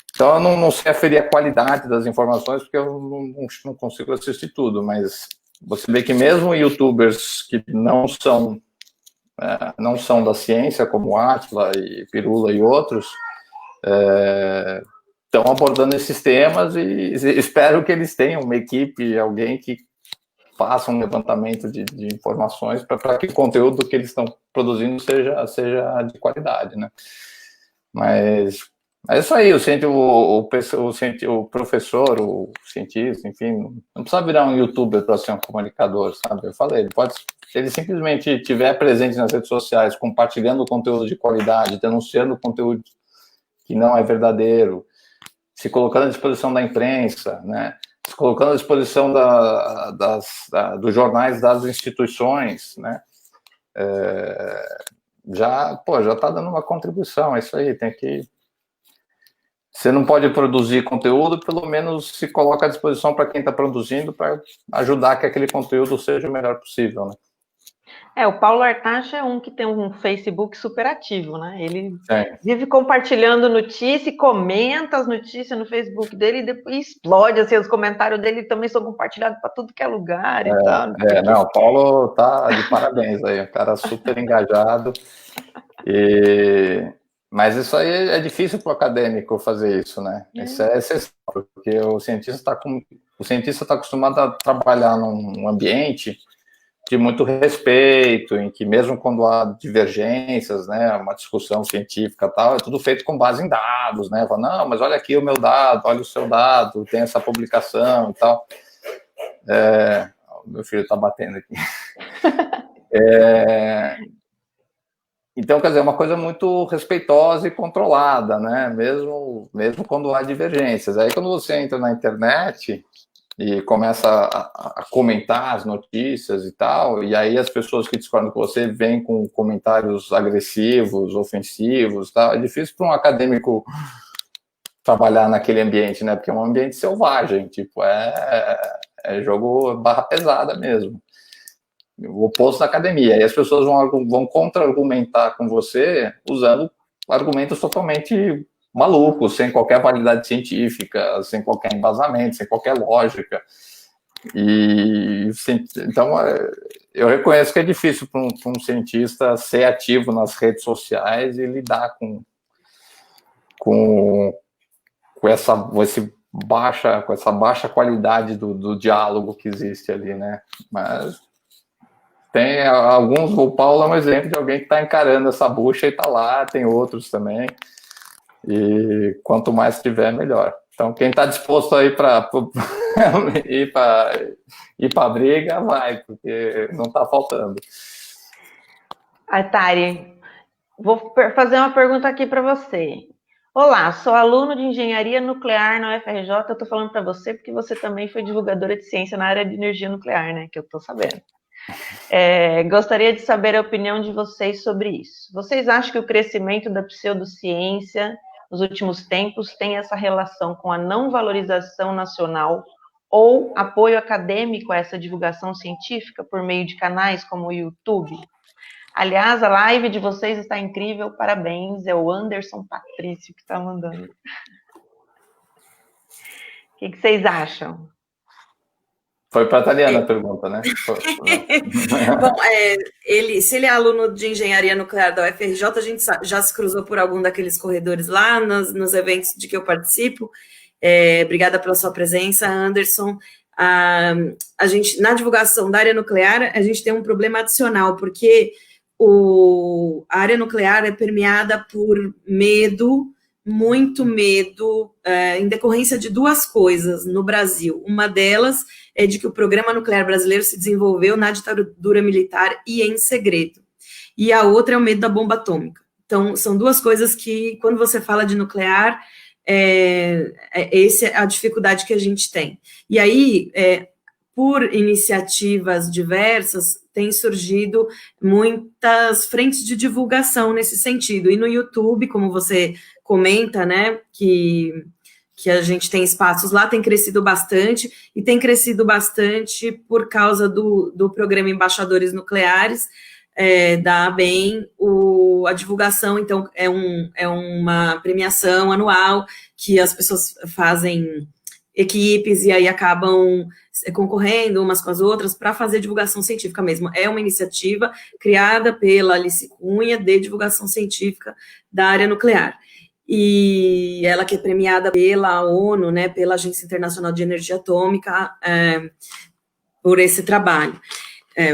Então, eu não sei aferir a qualidade das informações, porque eu não consigo assistir tudo, mas você vê que mesmo youtubers que não são da ciência, como Átila e Pirula e outros, estão abordando esses temas, e espero que eles tenham uma equipe, alguém que faça um levantamento de informações para que o conteúdo que eles estão produzindo seja de qualidade, né? Mas é isso aí, o professor, o cientista, enfim, não precisa virar um youtuber para ser um comunicador, sabe? Eu falei, se ele simplesmente estiver presente nas redes sociais, compartilhando conteúdo de qualidade, denunciando conteúdo que não é verdadeiro, se colocando à disposição da imprensa, né? Se colocando à disposição dos jornais das instituições, né? Já está dando uma contribuição, é isso aí, tem que... Você não pode produzir conteúdo, pelo menos se coloca à disposição para quem está produzindo, para ajudar que aquele conteúdo seja o melhor possível, né? O Paulo Artacho é um que tem um Facebook super ativo, né? Ele vive compartilhando notícia e comenta as notícias no Facebook dele e depois explode, assim, os comentários dele também são compartilhados para tudo que é lugar e tal. Não, o Paulo tá de parabéns aí, um cara super engajado. Mas isso aí é difícil para o acadêmico fazer isso, né? Isso é essencial, porque o cientista está acostumado a trabalhar num ambiente de muito respeito, em que mesmo quando há divergências, né, uma discussão científica e tal, é tudo feito com base em dados, né? Fala, não, mas olha aqui o meu dado, olha o seu dado, tem essa publicação e tal. Meu filho está batendo aqui. Então, quer dizer, é uma coisa muito respeitosa e controlada, né? Mesmo quando há divergências. Aí, quando você entra na internet e começa a comentar as notícias e tal, e aí as pessoas que discordam com você vêm com comentários agressivos, ofensivos, tal, é difícil para um acadêmico trabalhar naquele ambiente, né? Porque é um ambiente selvagem, tipo, é jogo barra pesada mesmo. O oposto da academia. E as pessoas vão contra-argumentar com você usando argumentos totalmente malucos, sem qualquer validade científica, sem qualquer embasamento, sem qualquer lógica. Então, eu reconheço que é difícil para um cientista ser ativo nas redes sociais e lidar com essa baixa qualidade do diálogo que existe ali, né? Mas tem alguns, o Paulo é um exemplo de alguém que está encarando essa bucha e está lá, tem outros também. E quanto mais tiver, melhor. Então, quem está disposto a ir para a briga, vai, porque não está faltando. Tari, vou fazer uma pergunta aqui para você. Olá, sou aluno de engenharia nuclear na UFRJ. Eu estou falando para você porque você também foi divulgadora de ciência na área de energia nuclear, né? Que eu estou sabendo. Gostaria de saber a opinião de vocês sobre isso. Vocês acham que o crescimento da pseudociência nos últimos tempos tem essa relação com a não valorização nacional ou apoio acadêmico a essa divulgação científica por meio de canais como o YouTube? Aliás, a live de vocês está incrível, parabéns, é o Anderson Patrício que está mandando. O que vocês acham? Foi para a Taliana a pergunta, né? Bom, se ele é aluno de engenharia nuclear da UFRJ, a gente já se cruzou por algum daqueles corredores lá, nos eventos de que eu participo. Obrigada pela sua presença, Anderson. A gente, na divulgação da área nuclear, a gente tem um problema adicional, porque a área nuclear é permeada por medo, muito medo, em decorrência de duas coisas no Brasil. Uma delas é de que o programa nuclear brasileiro se desenvolveu na ditadura militar e em segredo. E a outra é o medo da bomba atômica. Então, são duas coisas que, quando você fala de nuclear, essa é a dificuldade que a gente tem. E aí, por iniciativas diversas, tem surgido muitas frentes de divulgação nesse sentido. E no YouTube, como você comenta, né, que a gente tem espaços lá, tem crescido bastante, e tem crescido bastante por causa do programa Embaixadores Nucleares, da ABEM, a divulgação, então, é uma premiação anual, que as pessoas fazem equipes, e aí acabam concorrendo umas com as outras para fazer divulgação científica mesmo. É uma iniciativa criada pela Alice Cunha de divulgação científica da área nuclear. E ela que é premiada pela ONU, né, pela Agência Internacional de Energia Atômica, por esse trabalho,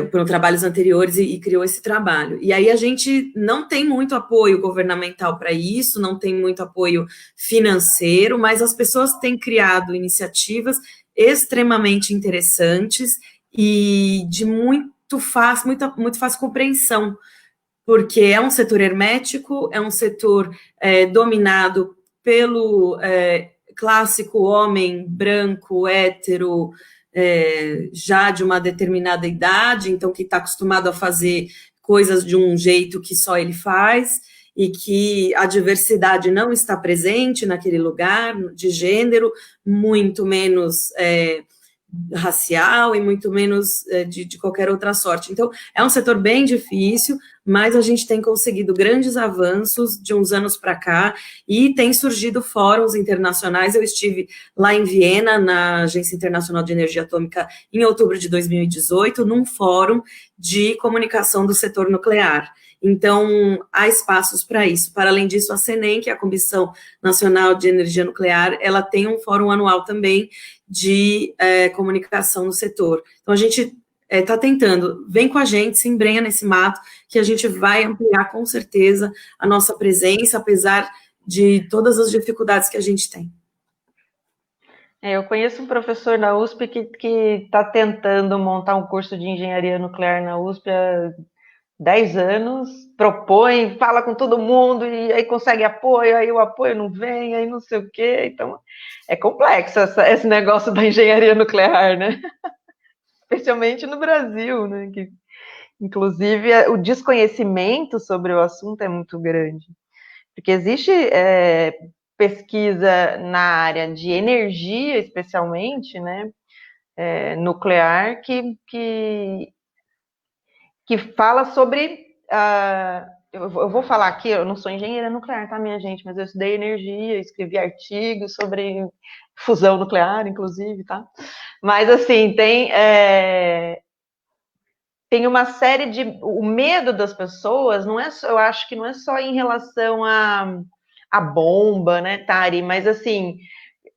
por trabalhos anteriores, e criou esse trabalho. E aí a gente não tem muito apoio governamental para isso, não tem muito apoio financeiro, mas as pessoas têm criado iniciativas extremamente interessantes e de muito fácil compreensão, porque é um setor hermético, é um setor dominado pelo clássico homem branco, hétero, já de uma determinada idade, então que está acostumado a fazer coisas de um jeito que só ele faz, e que a diversidade não está presente naquele lugar, de gênero, muito menos racial e muito menos de qualquer outra sorte. Então, é um setor bem difícil, mas a gente tem conseguido grandes avanços de uns anos para cá, e tem surgido fóruns internacionais. Eu estive lá em Viena, na Agência Internacional de Energia Atômica, em outubro de 2018, num fórum de comunicação do setor nuclear. Então, há espaços para isso. Para além disso, a CENEM, que é a Comissão Nacional de Energia Nuclear, ela tem um fórum anual também de comunicação no setor. Então, a gente está tentando, vem com a gente, se embrenha nesse mato, que a gente vai ampliar com certeza a nossa presença, apesar de todas as dificuldades que a gente tem. Eu conheço um professor na USP que está tentando montar um curso de engenharia nuclear na USP há 10 anos, propõe, fala com todo mundo, e aí consegue apoio, aí o apoio não vem, aí não sei o quê. Então, é complexo esse negócio da engenharia nuclear, né? Especialmente no Brasil, né? Que, inclusive, o desconhecimento sobre o assunto é muito grande. Porque existe pesquisa na área de energia, especialmente, né? Nuclear, que fala sobre... eu vou falar aqui, eu não sou engenheira nuclear, tá, minha gente? Mas eu estudei energia, escrevi artigos sobre fusão nuclear, inclusive, tá? Mas, assim, tem uma série de... O medo das pessoas, eu acho que não é só em relação à bomba, né, Tari? Mas, assim...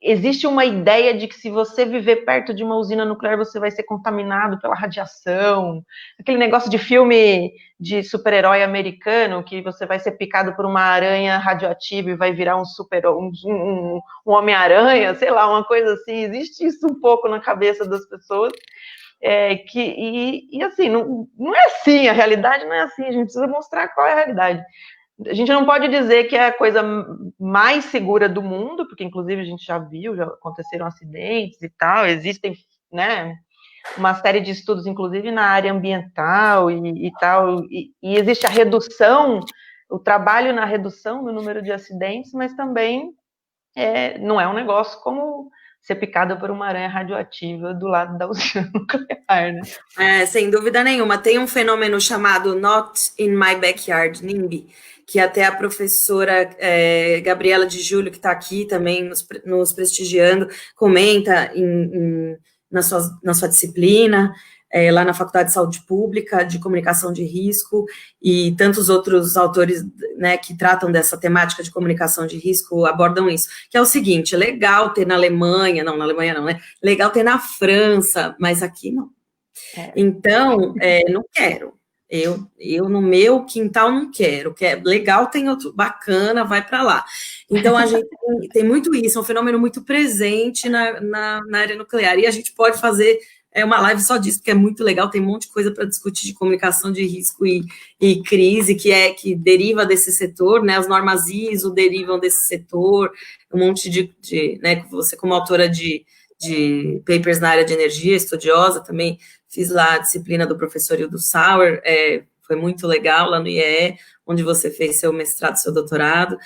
Existe uma ideia de que se você viver perto de uma usina nuclear, você vai ser contaminado pela radiação. Aquele negócio de filme de super-herói americano, que você vai ser picado por uma aranha radioativa e vai virar um Homem-Aranha, sei lá, uma coisa assim. Existe isso um pouco na cabeça das pessoas. E assim, não é assim, a realidade não é assim. A gente precisa mostrar qual é a realidade. A gente não pode dizer que é a coisa mais segura do mundo, porque inclusive a gente já viu, já aconteceram acidentes e tal, existem, né, uma série de estudos, inclusive na área ambiental e tal, e existe a redução o trabalho na redução do número de acidentes, mas também não é um negócio como ser picado por uma aranha radioativa do lado da usina nuclear, né? Sem dúvida nenhuma. Tem um fenômeno chamado Not in My Backyard, NIMBY, que até a professora Gabriela de Júlio, que está aqui também nos prestigiando, comenta na sua disciplina, lá na Faculdade de Saúde Pública, de Comunicação de Risco, e tantos outros autores, né, que tratam dessa temática de comunicação de risco abordam isso, que é o seguinte: é legal ter na Alemanha não, né? Legal ter na França, mas aqui não. Então, não quero. Eu no meu quintal não quero. Legal, tem outro bacana, vai para lá. Então, a gente tem muito isso, é um fenômeno muito presente na área nuclear, e a gente pode fazer uma live só disso, porque é muito legal, tem um monte de coisa para discutir de comunicação de risco e crise, que deriva desse setor, né? As normas ISO derivam desse setor, um monte de né? Você, como autora de papers na área de energia, estudiosa, também fiz lá a disciplina do professor Hildo Sauer, foi muito legal lá no IEE, onde você fez seu mestrado, seu doutorado,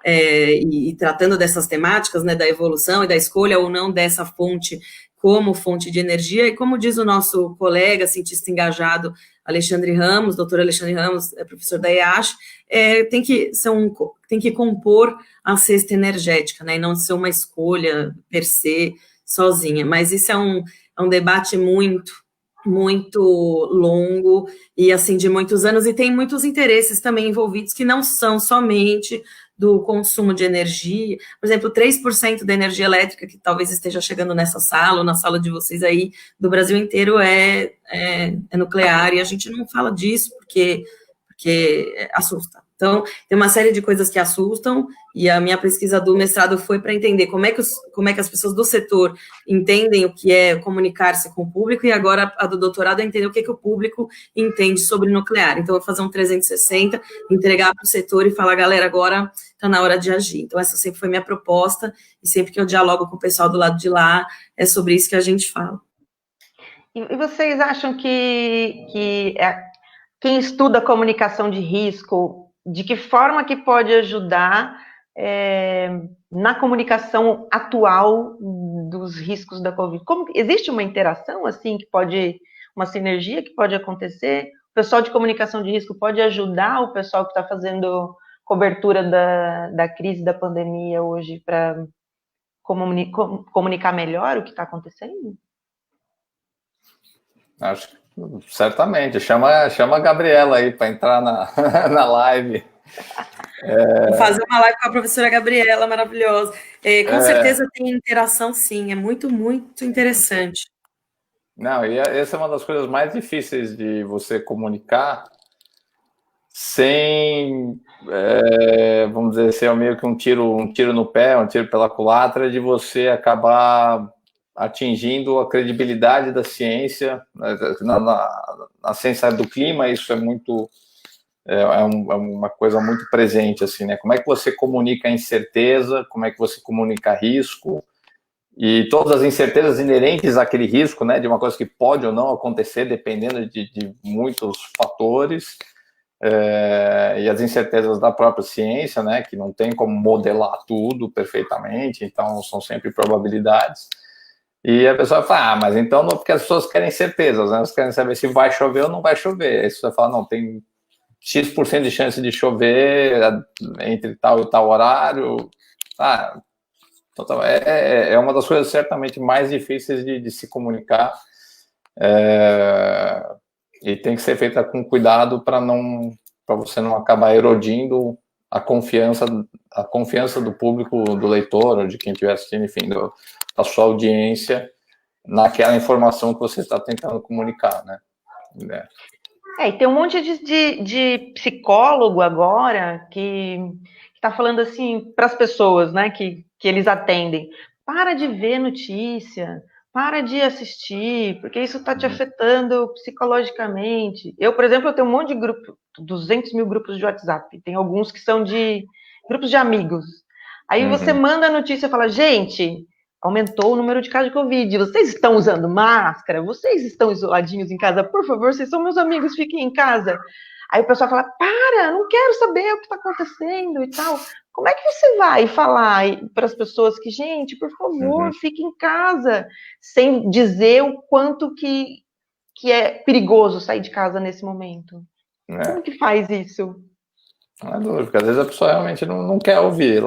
e tratando dessas temáticas, né, da evolução e da escolha ou não dessa fonte como fonte de energia, e como diz o nosso colega, cientista engajado, Alexandre Ramos, doutor Alexandre Ramos, professor da EASH, tem que compor a cesta energética, né, e não ser uma escolha per se, sozinha, mas isso é um debate muito longo e, assim, de muitos anos, e tem muitos interesses também envolvidos que não são somente do consumo de energia. Por exemplo, 3% da energia elétrica que talvez esteja chegando nessa sala, ou na sala de vocês aí, do Brasil inteiro, é nuclear, e a gente não fala disso porque assusta. Então, tem uma série de coisas que assustam, e a minha pesquisa do mestrado foi para entender como é que as pessoas do setor entendem o que é comunicar-se com o público, e agora a do doutorado é entender o que o público entende sobre nuclear. Então, eu vou fazer um 360, entregar para o setor e falar: galera, agora está na hora de agir. Então, essa sempre foi minha proposta, e sempre que eu dialogo com o pessoal do lado de lá, é sobre isso que a gente fala. E vocês acham que quem estuda comunicação de risco, de que forma que pode ajudar na comunicação atual dos riscos da Covid? Existe uma interação, assim, uma sinergia que pode acontecer? O pessoal de comunicação de risco pode ajudar o pessoal que está fazendo cobertura da crise da pandemia hoje para comunicar melhor o que está acontecendo? Acho que certamente. Chama a Gabriela aí para entrar na live. Vou fazer uma live com a professora Gabriela, maravilhosa. Com certeza tem interação, sim. É muito, muito interessante. Não, e essa é uma das coisas mais difíceis de você comunicar sem, vamos dizer, ser meio que um tiro no pé, um tiro pela culatra, de você acabar atingindo a credibilidade da ciência. Na ciência do clima, isso é muito... uma coisa muito presente, assim, né? Como é que você comunica a incerteza, como é que você comunica risco, e todas as incertezas inerentes àquele risco, né? De uma coisa que pode ou não acontecer, dependendo de muitos fatores, e as incertezas da própria ciência, né? Que não tem como modelar tudo perfeitamente, então são sempre probabilidades. E a pessoa fala: mas então não, porque as pessoas querem certezas, né? Elas querem saber se vai chover ou não vai chover. Aí você fala: não, tem X% de chance de chover entre tal e tal horário. Então, é uma das coisas certamente mais difíceis de se comunicar, e tem que ser feita com cuidado para você não acabar erodindo a confiança do público, do leitor, ou de quem estiver assistindo, enfim, da sua audiência, naquela informação que você está tentando comunicar, né? E tem um monte de psicólogo agora que está falando assim para as pessoas, né, que eles atendem: para de ver notícia, para de assistir, porque isso está te afetando psicologicamente. Eu, por exemplo, eu tenho um monte de grupo, 200 mil grupos de WhatsApp, tem alguns que são de grupos de amigos. Aí você manda a notícia e fala: gente, aumentou o número de casos de Covid, vocês estão usando máscara? Vocês estão isoladinhos em casa? Por favor, vocês são meus amigos, fiquem em casa. Aí o pessoal fala, para, não quero saber o que está acontecendo e tal. Como é que você vai falar para as pessoas que, gente, por favor, fique em casa, sem dizer o quanto que é perigoso sair de casa nesse momento? Como que faz isso? Não é duro, porque às vezes a pessoa realmente não quer ouvir,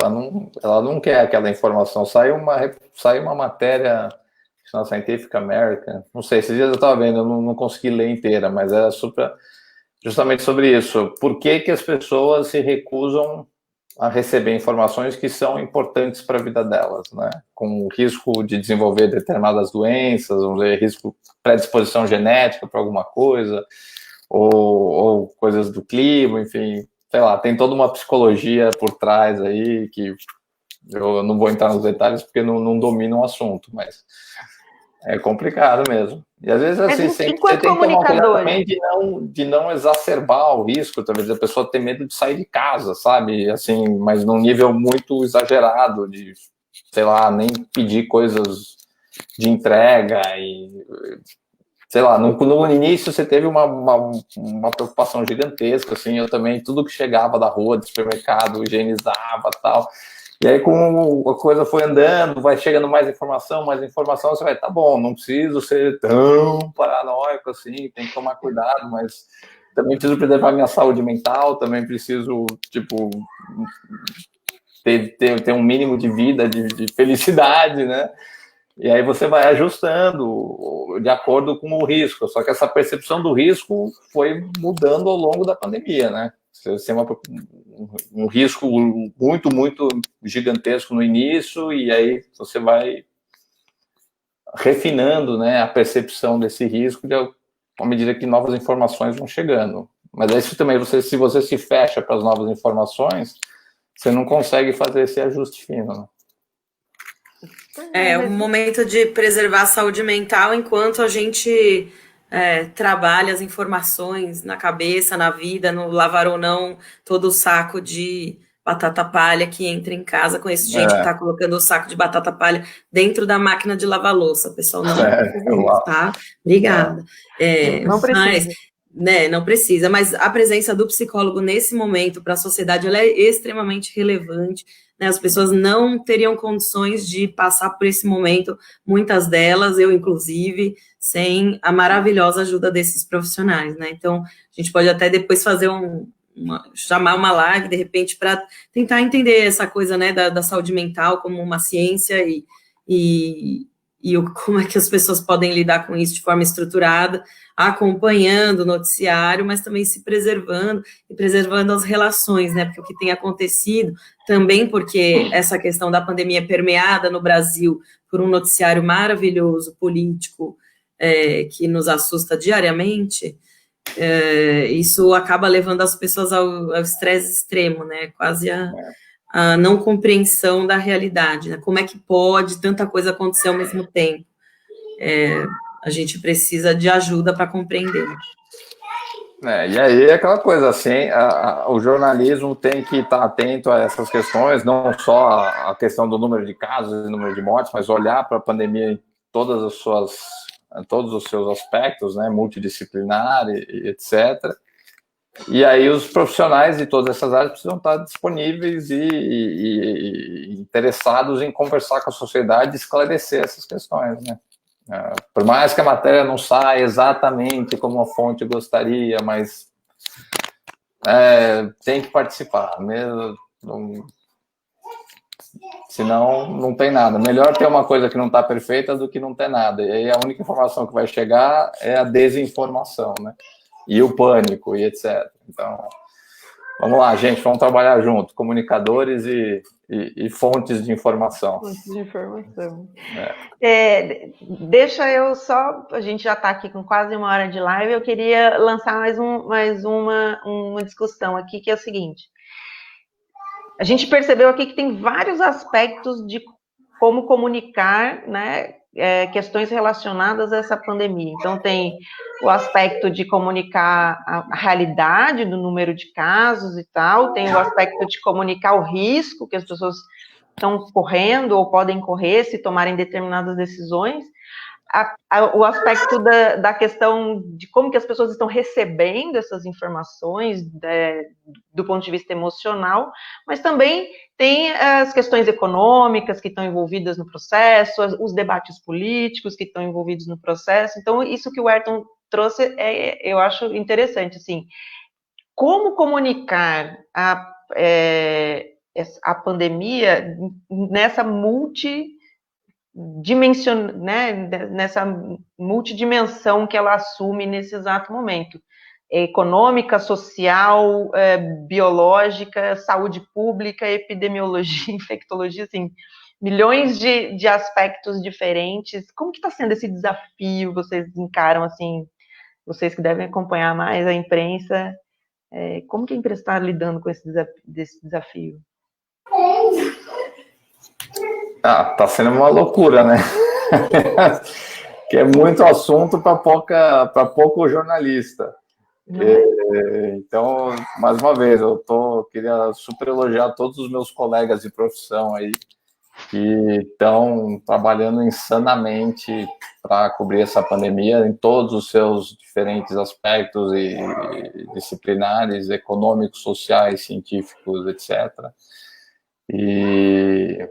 ela não quer aquela informação. Saiu uma matéria na Scientific American, não sei, esses dias eu estava vendo, eu não consegui ler inteira, mas era justamente sobre isso. Por que as pessoas se recusam a receber informações que são importantes para a vida delas, né? Com o risco de desenvolver determinadas doenças, vamos dizer, risco, predisposição genética para alguma coisa, ou coisas do clima, enfim, sei lá, tem toda uma psicologia por trás aí, que eu não vou entrar nos detalhes porque não domino o assunto, mas é complicado mesmo. E às vezes, assim, você tem que tomar cuidado também de não exacerbar o risco, talvez a pessoa ter medo de sair de casa, sabe? Assim, mas num nível muito exagerado, de, sei lá, nem pedir coisas de entrega e... Sei lá, no início você teve uma preocupação gigantesca, assim, eu também, tudo que chegava da rua, do supermercado, higienizava e tal. E aí, como a coisa foi andando, vai chegando mais informação, você vai, tá bom, não preciso ser tão paranoico assim, tem que tomar cuidado, mas também preciso preservar minha saúde mental, também preciso, tipo, ter um mínimo de vida, de felicidade, né? E aí você vai ajustando de acordo com o risco. Só que essa percepção do risco foi mudando ao longo da pandemia, né? Você tem um risco muito, muito gigantesco no início, e aí você vai refinando, né, a percepção desse risco à medida que novas informações vão chegando. Mas isso também, se você se fecha para as novas informações, você não consegue fazer esse ajuste fino, né? É um momento de preservar a saúde mental enquanto a gente trabalha as informações na cabeça, na vida, no lavar ou não todo o saco de batata palha que entra em casa. Conheço gente que está colocando o saco de batata palha dentro da máquina de lavar louça. Pessoal, não precisa isso, tá? Obrigada. Não precisa. Não precisa, mas a presença do psicólogo nesse momento para a sociedade ela é extremamente relevante. Né, as pessoas não teriam condições de passar por esse momento, muitas delas, eu inclusive, sem a maravilhosa ajuda desses profissionais, né? Então, a gente pode até depois fazer chamar uma live, de repente, para tentar entender essa coisa, né, da saúde mental como uma ciência e como é que as pessoas podem lidar com isso de forma estruturada, acompanhando o noticiário, mas também se preservando e preservando as relações, né? Porque o que tem acontecido também, porque essa questão da pandemia é permeada no Brasil por um noticiário maravilhoso, político, que nos assusta diariamente, isso acaba levando as pessoas ao estresse extremo, né? Quase a não compreensão da realidade, né? Como é que pode tanta coisa acontecer ao mesmo tempo? A gente precisa de ajuda para compreender. E aí é aquela coisa assim, o jornalismo tem que estar atento a essas questões, não só a questão do número de casos e número de mortes, mas olhar para a pandemia em todos os seus aspectos, né, multidisciplinar e etc. E aí os profissionais de todas essas áreas precisam estar disponíveis e interessados em conversar com a sociedade e esclarecer essas questões, né? Por mais que a matéria não saia exatamente como a fonte gostaria, mas tem que participar, mesmo, senão não tem nada. Melhor ter uma coisa que não está perfeita do que não ter nada. E aí a única informação que vai chegar é a desinformação, né? E o pânico, e etc. Então, vamos lá, gente, vamos trabalhar junto, comunicadores e fontes de informação. Fontes de informação. Deixa eu só, a gente já está aqui com quase 1 hora de live, eu queria lançar mais uma discussão aqui, que é o seguinte. A gente percebeu aqui que tem vários aspectos de como comunicar, né, questões relacionadas a essa pandemia. Então, tem o aspecto de comunicar a realidade do número de casos e tal, tem o aspecto de comunicar o risco que as pessoas estão correndo ou podem correr se tomarem determinadas decisões. o aspecto da questão de como que as pessoas estão recebendo essas informações do ponto de vista emocional, mas também tem as questões econômicas que estão envolvidas no processo, os debates políticos que estão envolvidos no processo. Então, isso que o Ayrton trouxe, eu acho interessante, assim, como comunicar a pandemia nessa nessa multidimensão que ela assume nesse exato momento. Econômica, social, biológica, saúde pública, epidemiologia, infectologia, assim, milhões de aspectos diferentes. Como que está sendo esse desafio? Vocês encaram, assim, vocês que devem acompanhar mais a imprensa, como que a imprensa está lidando com esse desafio? Tá sendo uma loucura, né? Que é muito assunto para pouco jornalista. Então, mais uma vez, queria super elogiar todos os meus colegas de profissão aí que estão trabalhando insanamente para cobrir essa pandemia em todos os seus diferentes aspectos e disciplinares, econômicos, sociais, científicos, etc. E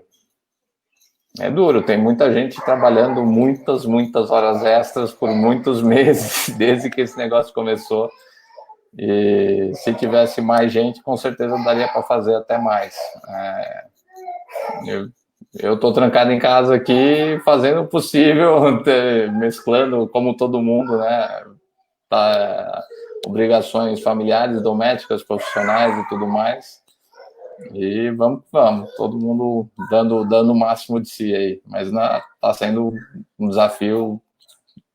é duro, tem muita gente trabalhando muitas horas extras por muitos meses, desde que esse negócio começou. E se tivesse mais gente, com certeza daria para fazer até mais. Eu estou trancado em casa aqui, fazendo o possível, mesclando como todo mundo, né? Obrigações familiares, domésticas, profissionais e tudo mais. E vamos, todo mundo dando o máximo de si aí. Mas está sendo um desafio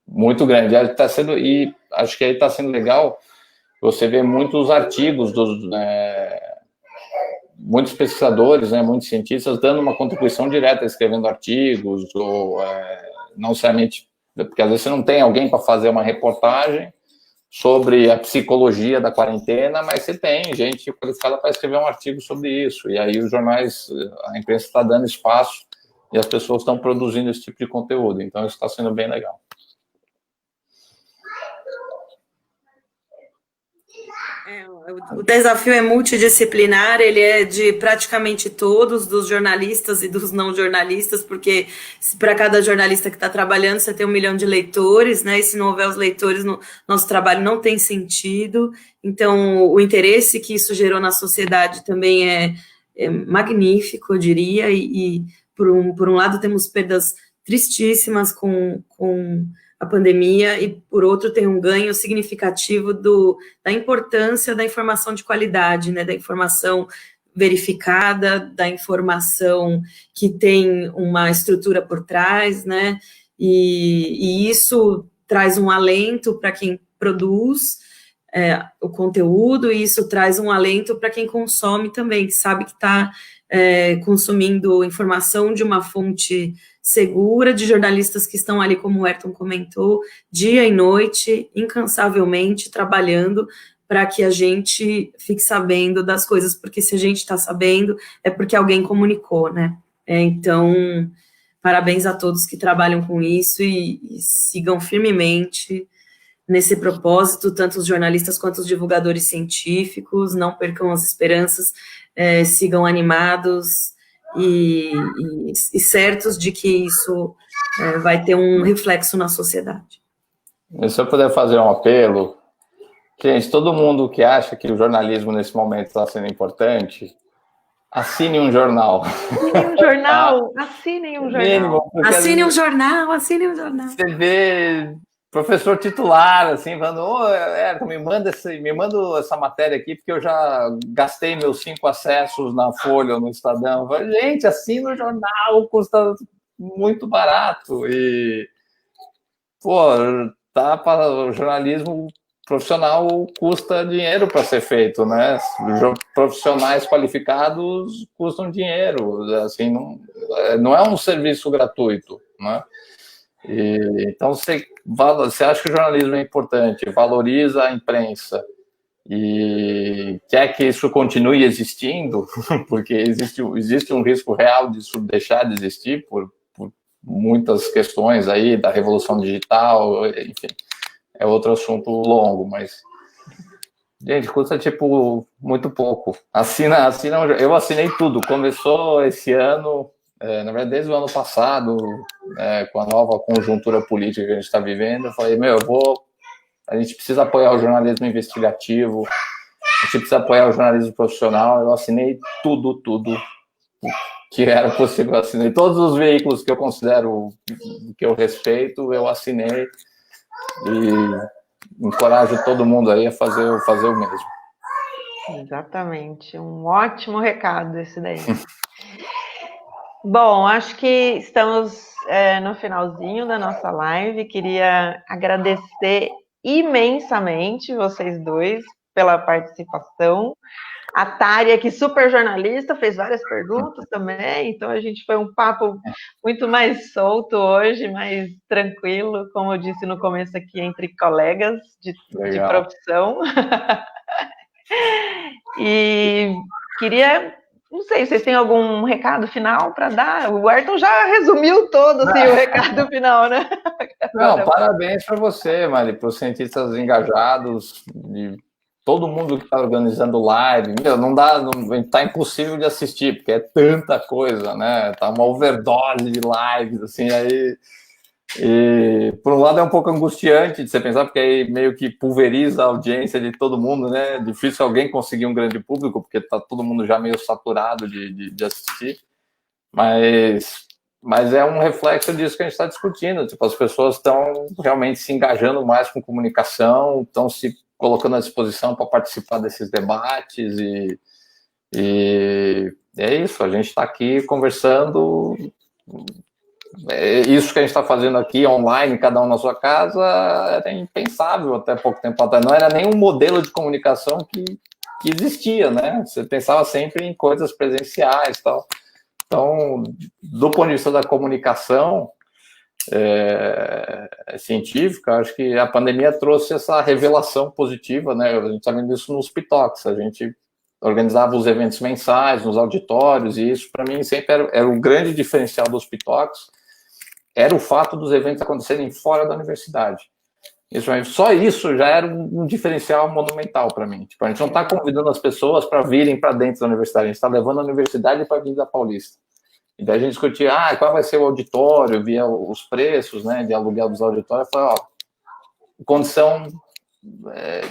muito grande. E acho que aí está sendo legal você vê muitos artigos muitos pesquisadores, né, muitos cientistas dando uma contribuição direta, escrevendo artigos, ou não necessariamente, porque às vezes você não tem alguém para fazer uma reportagem sobre a psicologia da quarentena, mas você tem gente qualificada para escrever um artigo sobre isso, e aí os jornais, a imprensa está dando espaço e as pessoas estão produzindo esse tipo de conteúdo, então isso está sendo bem legal. O desafio é multidisciplinar, ele é de praticamente todos, dos jornalistas e dos não jornalistas, porque para cada jornalista que está trabalhando, você tem 1 milhão de leitores, né? E se não houver os leitores, nosso trabalho não tem sentido. Então, o interesse que isso gerou na sociedade também é magnífico, eu diria, e por um lado temos perdas tristíssimas com a pandemia, e por outro tem um ganho significativo da importância da informação de qualidade, né, da informação verificada, da informação que tem uma estrutura por trás, né, e isso traz um alento para quem produz o conteúdo, e isso traz um alento para quem consome também, que sabe que está consumindo informação de uma fonte segura, de jornalistas que estão ali, como o Ayrton comentou, dia e noite, incansavelmente, trabalhando para que a gente fique sabendo das coisas, porque se a gente está sabendo, é porque alguém comunicou, né? Então, parabéns a todos que trabalham com isso e sigam firmemente nesse propósito, tanto os jornalistas quanto os divulgadores científicos, não percam as esperanças, sigam animados e certos de que isso vai ter um reflexo na sociedade. E se eu puder fazer um apelo, gente, todo mundo que acha que o jornalismo nesse momento está sendo importante, assine um jornal. Assine um jornal, assinem um jornal. Assine um jornal, assine um jornal. Você vê professor titular, assim, falando, me manda essa matéria aqui, porque eu já gastei meus 5 acessos na Folha ou no Estadão. Falo, gente, assina o jornal, custa muito barato. E, para o jornalismo profissional custa dinheiro para ser feito, né? Profissionais qualificados custam dinheiro, assim, não é um serviço gratuito, né? Então, você acha que o jornalismo é importante, valoriza a imprensa e quer que isso continue existindo, porque existe um risco real disso deixar de existir por muitas questões aí da revolução digital, enfim, é outro assunto longo, mas, gente, custa, tipo, muito pouco. Eu assinei tudo, começou esse ano, na verdade, desde o ano passado, com a nova conjuntura política que a gente está vivendo, eu falei, a gente precisa apoiar o jornalismo investigativo, a gente precisa apoiar o jornalismo profissional, eu assinei tudo que era possível, eu assinei todos os veículos que eu considero, que eu respeito, eu assinei, e encorajo todo mundo aí a fazer o mesmo. Exatamente, um ótimo recado esse daí. Bom, acho que estamos no finalzinho da nossa live. Queria agradecer imensamente vocês dois pela participação. A Tharia, que super jornalista, fez várias perguntas também, então a gente foi um papo muito mais solto hoje, mais tranquilo, como eu disse no começo aqui, entre colegas de profissão. E queria, não sei, vocês têm algum recado final para dar? O Ayrton já resumiu todo assim, o recado final, né? Não, parabéns para você, Mari, para os cientistas engajados, de todo mundo que está organizando live. Tá impossível de assistir, porque é tanta coisa, né? Tá uma overdose de lives, assim, aí. E, por um lado, é um pouco angustiante de você pensar, porque aí meio que pulveriza a audiência de todo mundo, né? Difícil alguém conseguir um grande público, porque tá todo mundo já meio saturado de assistir. Mas é um reflexo disso que a gente está discutindo. Tipo, as pessoas estão realmente se engajando mais com comunicação, estão se colocando à disposição para participar desses debates e é isso. A gente está aqui conversando. Isso que a gente está fazendo aqui online, cada um na sua casa, era impensável até pouco tempo atrás. Não era nenhum modelo de comunicação que existia, né? Você pensava sempre em coisas presenciais e tal. Então, do ponto de vista da comunicação científica, acho que a pandemia trouxe essa revelação positiva, né? A gente está vendo isso nos Pitocs. A gente organizava os eventos mensais, nos auditórios, e isso, para mim, sempre era o grande diferencial dos Pitocs, era o fato dos eventos acontecerem fora da universidade. Só isso já era um diferencial monumental para mim. Tipo, a gente não está convidando as pessoas para virem para dentro da universidade, a gente está levando a universidade para a Avenida Paulista. E daí a gente discutia, qual vai ser o auditório, via os preços, né, de aluguel dos auditórios. Eu falei, condição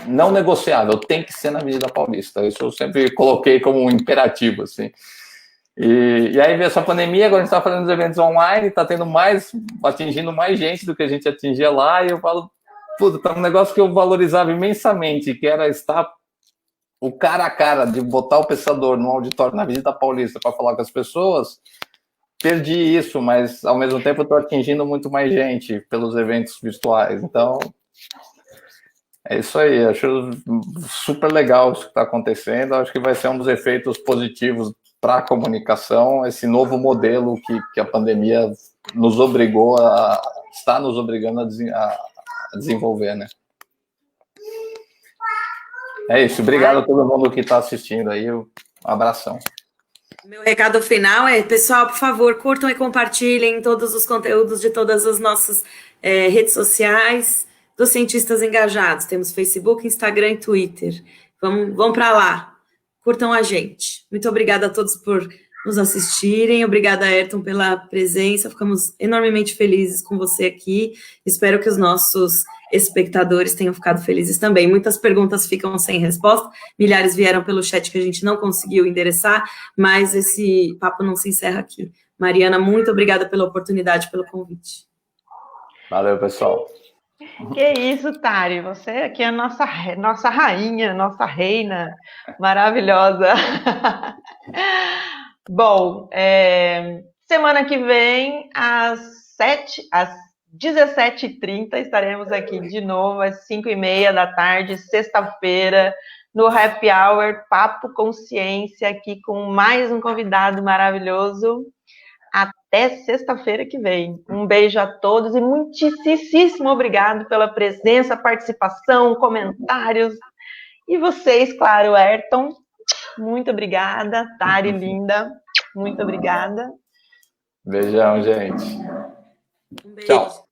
não negociável, tem que ser na Avenida Paulista. Isso eu sempre coloquei como um imperativo, assim. E aí veio essa pandemia, agora a gente está fazendo os eventos online, está atingindo mais gente do que a gente atingia lá, e eu falo, tá um negócio que eu valorizava imensamente, que era estar o cara a cara, de botar o pensador no auditório na Avenida Paulista para falar com as pessoas. Perdi isso, mas ao mesmo tempo eu estou atingindo muito mais gente pelos eventos virtuais. Então, é isso aí. Acho super legal isso que está acontecendo. Acho que vai ser um dos efeitos positivos para a comunicação, esse novo modelo que a pandemia está nos obrigando a desenvolver, né? É isso. Obrigado a todo mundo que está assistindo aí. Um abração. Meu recado final é, pessoal, por favor, curtam e compartilhem todos os conteúdos de todas as nossas redes sociais dos cientistas engajados. Temos Facebook, Instagram e Twitter. Vão para lá. Curtam a gente. Muito obrigada a todos por nos assistirem. Obrigada, Ayrton, pela presença. Ficamos enormemente felizes com você aqui. Espero que os nossos espectadores tenham ficado felizes também. Muitas perguntas ficam sem resposta. Milhares vieram pelo chat que a gente não conseguiu endereçar, mas esse papo não se encerra aqui. Mariana, muito obrigada pela oportunidade, pelo convite. Valeu, pessoal. Que isso, Tari, você aqui é a nossa rainha, nossa reina maravilhosa. Bom, semana que vem, às 17h30, estaremos aqui de novo, às 5h30 da tarde, sexta-feira, no Happy Hour Papo Consciência, aqui com mais um convidado maravilhoso. Até sexta-feira que vem. Um beijo a todos e muitíssimo obrigado pela presença, participação, comentários. E vocês, claro, Ayrton, muito obrigada. Tari, linda, muito obrigada. Beijão, gente. Um beijo. Tchau.